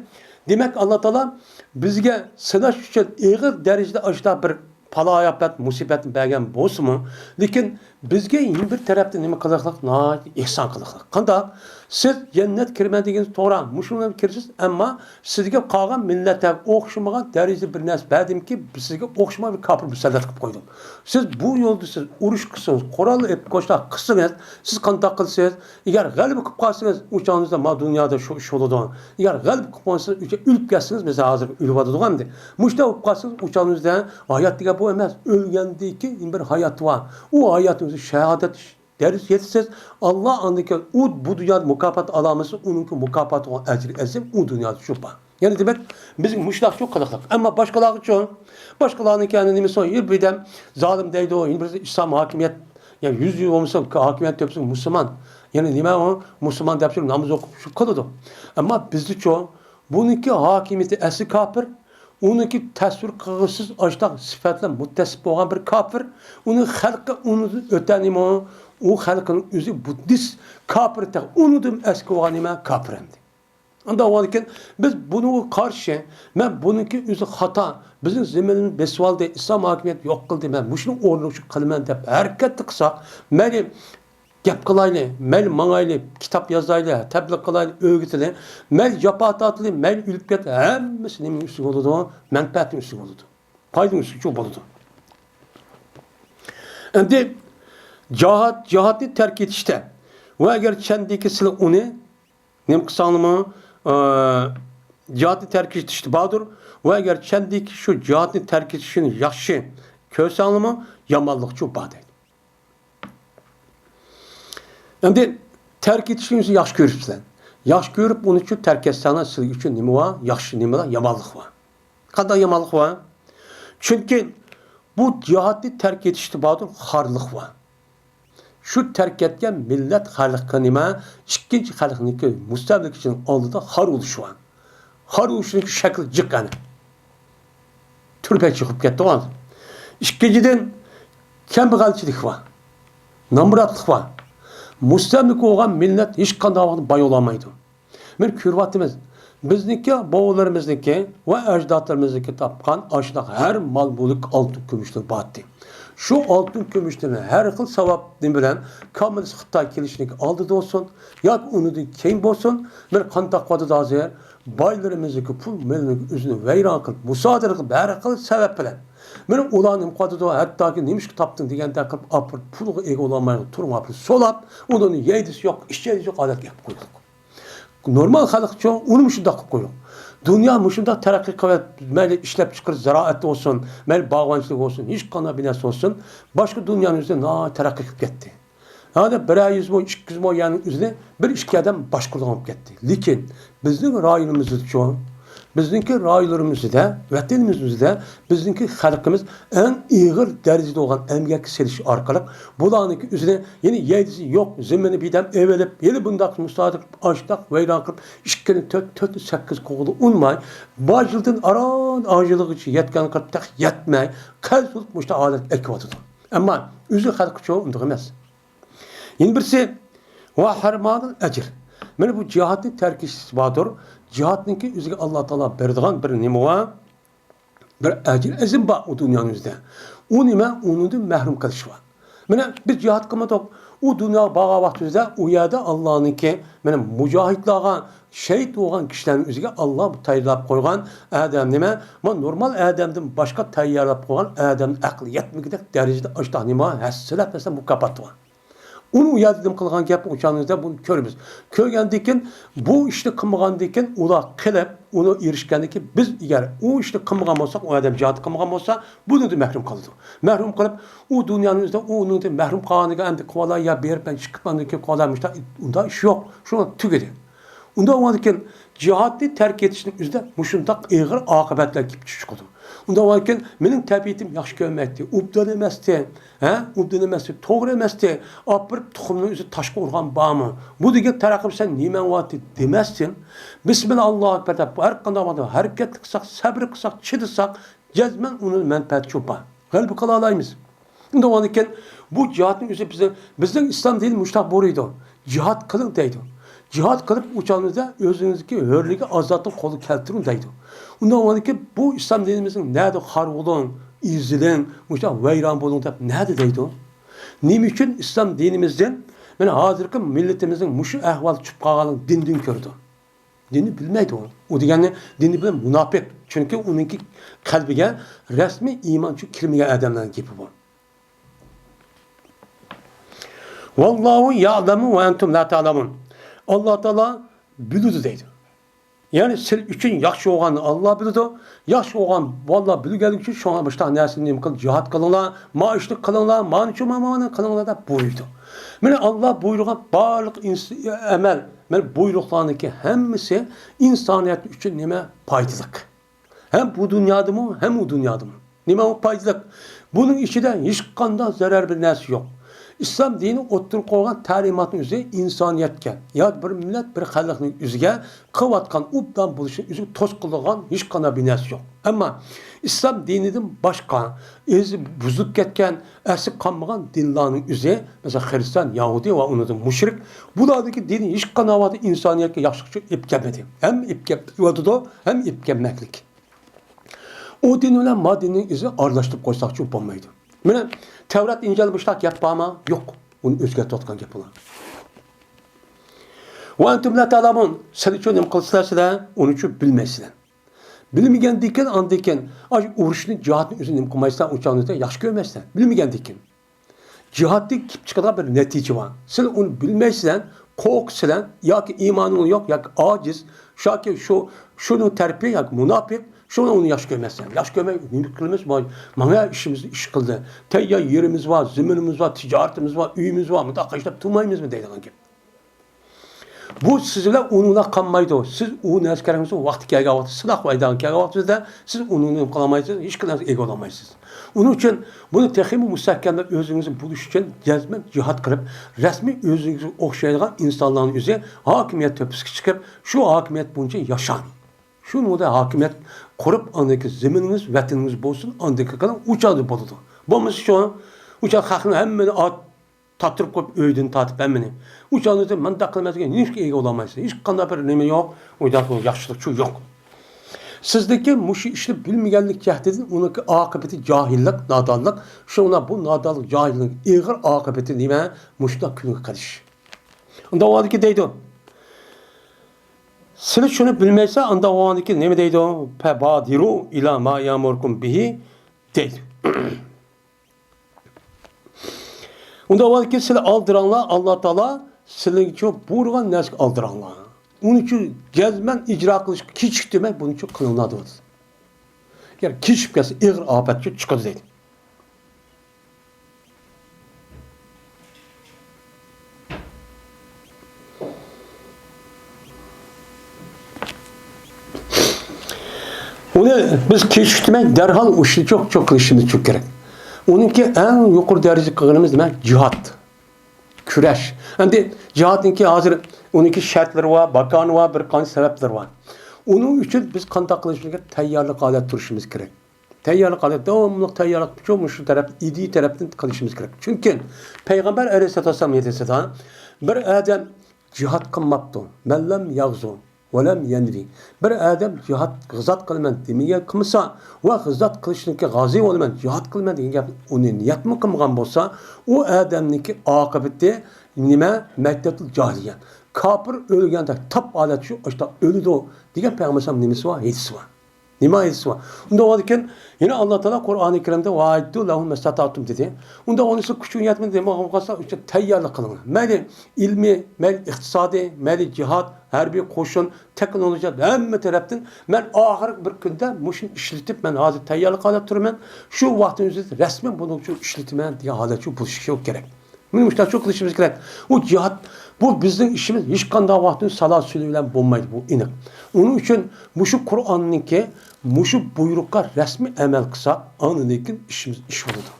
demek Allah Teala bizge sınaş için ağır derecede açta bir palayapat, musibet bergen bolsunmu? Lekin bizge bir tarafta nima qiliqlik, ihson qiliqlik. Qanday? Siz cennet kirmediğiniz to'g'ri, mushunga kirsiz, ammo sizga qolgan millatga o'xshamagan darajada bir narsa berdimki, sizga o'xshamagan bir kafir musallat qilib qo'ydim. Siz bu yo'lda siz urush qilsangiz, qurol ep qo'shlar qilsangiz, siz qanday qilsangiz, agar g'alaba qilib qolsangiz, o'shaningizda ma dunyoda shu ish bo'ladi. Agar g'alaba qilib qolsangiz, o'lib ketsangiz, biz hozir o'lib mushta bo'lib qolsangiz, o'shaningizda hayot degan bu emas, o'lgandiki bir hayot bor. U hayotimiz shahodat deriz yetisiz Allah andaki bu dünyada mukafat alaması onunki mukafat olan ecri ezim o dünyada şu var. Yani demek bizim müştak çok kılıklık. Ama başkaları çok. Başkalarının kendini mesela bir de zalim deydi o. Bir İslam hakimiyet yani 100 yıl olmuşsa hakimiyet yapsın Müslüman. Yani nime o Müslüman yapsın namaz okup şu kalıdı. Ama bizde çok bununki hakimiyeti esli kafir. Onunki tasvir kılgısız açtak sıfatla muttesip olan bir kafir. Onun halkı onu öten o halkın özü Budist kafir tek unudum eski olan nime kafirindi. Ondan olurken biz bunu karşı ben bununki özü hata bizim zeminimiz besvalde İslam hakimiyeti yok kıldı ben muşun ornu şu kılmen dep hareket kısa meni gap kılaylı, mel manaylı, kitap yazaylı, tebliğ kılaylı, öğütüyle, mel yapat atılı, mel ülket, hemmesi nemin üstü oldu, menfaatin üstü oldu. Paydın üstü çok oldu. Şimdi cihatı terk etişte ve eğer kendiki silah onu nem kısalımı cihatı terk etişte bağdır ve eğer kendiki şu cihatı terk etişinin yaxşı kösanımı yamallık çok bağdır. Şimdi terk etişinizi yaş görürsün. Yaş görüp onun için terk etsene silah için nime var? Yaxşı nime var? Yamallık var. Kadar yamallık var? Çünkü bu cihatı terk etişte bağdır harlık var. Şu terk etken millet halkı nime, ikinci halkınınki müstəblik için aldığı har oluşu var. Har oluşunun şekli cık yani. Türbe çıkıp gitti o. İkinciden kembalçilik var. Namratlık var. Müstəblik olan millet hiç kandan bay olamaydı. Ben kürvatımız, bizdeki, boğularımızdaki ve ecdatlarımızdaki tapkan aşıda her mal bulduk altın gümüşlük battı. Şu altın gümüşlerini her yıl sevap bilen Komünist Xitay kelişini aldı da olsun, ya onu da kim olsun, bir kantakvadı da azir, baylarımızdaki pul melinin üzerine veyran kılıp, müsaade kılıp, her yıl sebep bilen. Benim ulanım kadı da hatta ki neymiş ki taptın diyen de kılıp, apır, pulu ego olamayın, turma apır, solap, onun yeydisi yok, işçerisi yok, adet yapıp koyduk. Normal halk çok, onu müşünde koyduk. Dünya müşünde terakki kuvvet, meyli işlep çıkır, ziraatli olsun, meyli bağvancılık olsun, hiç kana binesi olsun, başka dünyanın üzerine terakki gitti. Yani bir yüzme, 200 yani üzerine bir işkeden başkulanıp gitti. Lakin bizim rayonumuzda çoğu, bizdeki raylarımızda, vatanımızda, bizdeki halkımız en ağır derecede olan emgek seliş arkalık, bulanıki üzerine yeni yeydisi yok, zemini birden evelip, yeni bundak müstahak, açtak, veyran kılıp, işkenin 4-8 kovulu unmay, bacıldın aran ağacılık için yetken kılıp tak yetmey, kez olup müşte adet ekvatıdır. Ama üzü halkı çoğu undurmaz. Yeni birisi, ve harmanın ecir. Yani bu cihatın terkişisi vardır. Cihatınki üzerine Allah Teala berdiğan bir nime var, bir ecir ezim var o dünyanın üzerinde. O nime, onun da mehrum kılışı var. Yani biz cihat kılmadık, o dünya bağa vaktinde o yerde Allah'ınki, yani mücahitliğe şehit olan kişilerin üzerine Allah tayyarlap koygan adam nime, ama normal adamdan başka tayyarlap koygan adamın aklı yetmeyecek derecede açtığ nime, hesselet mesela bu kapat var. Onu uyardım kılgan gap uçağınızda bunu körümüz. Körgendikin bu işte kımıgandikin ula kılıp onu erişkendikin biz eğer o işte kımıgan olsak o adam cihat kımıgan olsa bunu da mahrum kaldı. Mahrum kalıp o dünyanızda onun da mahrum kalanıga endi kolay ya bir ben çıkmandıki kolaymışta onda iş yok. Şu tükedi. Onda olandikin cihatı terk etişinin üzerinde muşundak ağır akıbetler gibi çıkıyordu. Onda olandikin benim tabiatim yaxşı görmekti. Ubdan emesti. Ubdan emesti. Doğru emesti. Apırıp tuxumның üzü taşqa urgan bağımı. Bu degen taraqib sen nemen vatı demezsin. Bismillah Allahu Ekber deb her qanday vaqtda hareket qilsak, sabr qilsak, chidisak, jazman uni manfaati cho'pa. G'alaba qila olamiz. Unda olandikin bu cihatın üzü bizning islom dini mushtaq boruydu. Cihat qilin deydi. Cihat kılıp uçağınızda özünüzdeki hörlüğü azatın kolu keltirin deydi. Ondan sonra ki bu İslam dinimizin nerede harvulun, izilin, uçak veyran bulun deyip nerede deydi? Nim için İslam dinimizden ben hazırki milletimizin muşu ehval çıpqağalın dindin kördü. Dini bilmeydi o. O degeni dini bilen münafık. Çünkü onunki kalbige resmi imançı kirmeye adamların gibi bu. Vallahu ya'lemu ve entum la ta'lamun. Allah Teala bilüdü deydi. Yani siz üçün yaxşı oğanı Allah bilüdü. Yaxşı oğan vallahi bilgelik için şuna başta nesini kıl cihat kılınlar, maaşlık kılınlar, maniçu mamanı kılınlar da buyurdu. Mene Allah buyruğan barlık emel, mene buyruqlarındaki hemmisi insaniyet üçün nime paydalık. Hem bu dünyada mı hem o dünyada mı? Nime o paydalık. Bunun içinde hiç kanda zarar bir nesi yok. İslam dini oturup koygan talimatın üzeri insaniyetken ya bir millet bir halkın üzerine kıvatkan ubdan buluşun üzeri toz kılgan hiç kana binesi yok. Ama İslam dininin başka buzluk ketken esip kanmagan dinlerin üzeri mesela Hristiyan, Yahudi ve onun müşrik buradaki dini hiç kanavadı insaniyetke yakışıkçı ipkemedi. Hem ipkemedi hem ipkemmeklik. O din ile madinin izi arlaştırıp koysak çok olmaydı. Mene Tevrat İncil başlak yapma yok. Onu özgürtü atkan yapılan. Ve entum la ta'lamun. Sen için nem kılsılar onun için bilmezsizler. Bilmegen diken andiken uğraşını cihatın üzerine kılmaysa uçağınızda yaxşı görmezsizler. Bilmegen diken. Cihatta çıkan bir netice var. Sen onu bilmezsizler, korksizler, ya ki imanın yok, ya ki aciz, şunun terbiye, ya ki münafık, şunu onu yaş görmezsen. Yaş görmek mümkünümüz var. Manga işimizi iş kıldı. Teyya yerimiz var, zeminimiz var, ticaretimiz var, üyümüz var. Mutlaka işte tutmayımız mı deydiğin gibi. Bu sizler onunla kanmaydı. Siz o neskerinizi vakti gelge vakti, silah vaydan gelge vaktinizde siz onunla kalamayısınız, hiç kadar ego olamayısınız. Onun için bunu tehimi müstahkemler özünüzü buluş için cezmen cihat kırıp resmi özünüzü okşayacak insanların üzerine hakimiyet töpüsü çıkıp şu hakimiyet boyunca yaşan. Şunu da hakimiyet kurup andaki zemininiz, vatanınız bolsun, andaki kadar uçağı boludu. Bomuz şu an uçak hakkını hemen tattırıp koyup öydün tatıp hemen. Uçağınızda ben takılmazken hiç iyi olamayısınız. Hiç kanda bir neme yok. O da yaşlılık şu yok. Sizdeki muşi işi bilmeyenlik cehdedin, onunki akıbeti cahillik, nadanlık. Şuna bu nadanlık, cahillik, ağır akıbeti nime muşta künü karış. Onda o adaki deydi. Siz şunu bilmezse anda o andaki ne mi deydi o? Febadiru ila ma yamurkum bihi deydi. Onda o andaki sizi aldıranlar Allah Teala sizin için buyurgan nesk aldıranlar. Onun için cezmen icra kılış küçük demek bunun için kılınladı. Yani küçük kese ağır afet çıkadı deydi. Onu biz keşfetmek derhal o işi çok kılışımız çok gerek. Onunki en yukarı derece kılımız demek cihat. Küreş. Yani cihatınki hazır onunki şartları var, bakanı var, bir kanı sebepleri var. Onun için biz kandak kılışımızda teyyarlık alet turuşumuz gerek. Teyyarlık alet, devamlılık teyyarlık çok şu taraf, idi taraftan kılışımız gerek. Çünkü Peygamber Aleyhisselam yetişti bir adam cihat kılmaptı. Mellem yağzu. Velem yenri. Bir adam cihat gızat kılman demeye kımsa ve gızat kılışınki gazi olman cihat kılman degan gap onu niyet mi kılgan bolsa o adamniki akıbeti nime meddetul cahiliye. Kafir ölgende tap alet şu işte ölüdü degan Peygamber nimesi var, hedisi var. Nima ayeti var. Unda olarken yine Allah Teala Kur'an-ı Kerim'de vaiddu lahum mestatatum dedi. Unda onысы küçük yetmedi demek olsa işte tayyorlik kılın. Meli ilmi, meli iktisadi, meli cihat, harbiy qo'shin, teknoloji hamma tarafdan men oxirgi bir kunda mushun ishlatib men hozir tayyorlik qilib turman. Shu vaqtning o'zida rasman buni uchun ishlataman degan holat shu bo'lishi kerak. Buni mushta çok qilishimiz kerak. O cihat bu bizning ishimiz hech qanday vaqtda salat suli bilan bo'lmaydi bu aniq. Uning uchun mushu Qur'onniki mushu buyruqqa rasmiy amal qilsa, lekin ishimiz ish bo'ladi.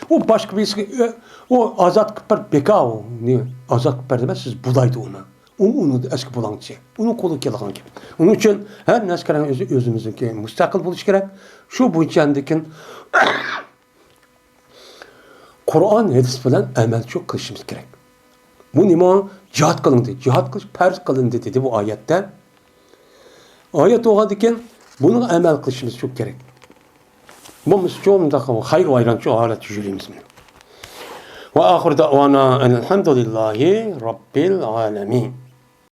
O başka birisi o azat kıpır beka o ne azat kıpır demez siz bulaydı onu. Onu eski bulancı. Onun kolu kelgan gibi. Onun için her neskerin özümüzdeki müstakil buluş gerek. Şu bu içindekin Kur'an hadis bilen amel çok kılışımız gerek. Bu nima cihat kılındı. Cihat kılış farz kılındı dedi bu ayette. Ayet oğadıken bunu amel kılışımız çok gerek. Bu müslüman da hayır vayran çok halet jülimiz mi? Ve ahir da'vana elhamdülillahi rabbil alemin.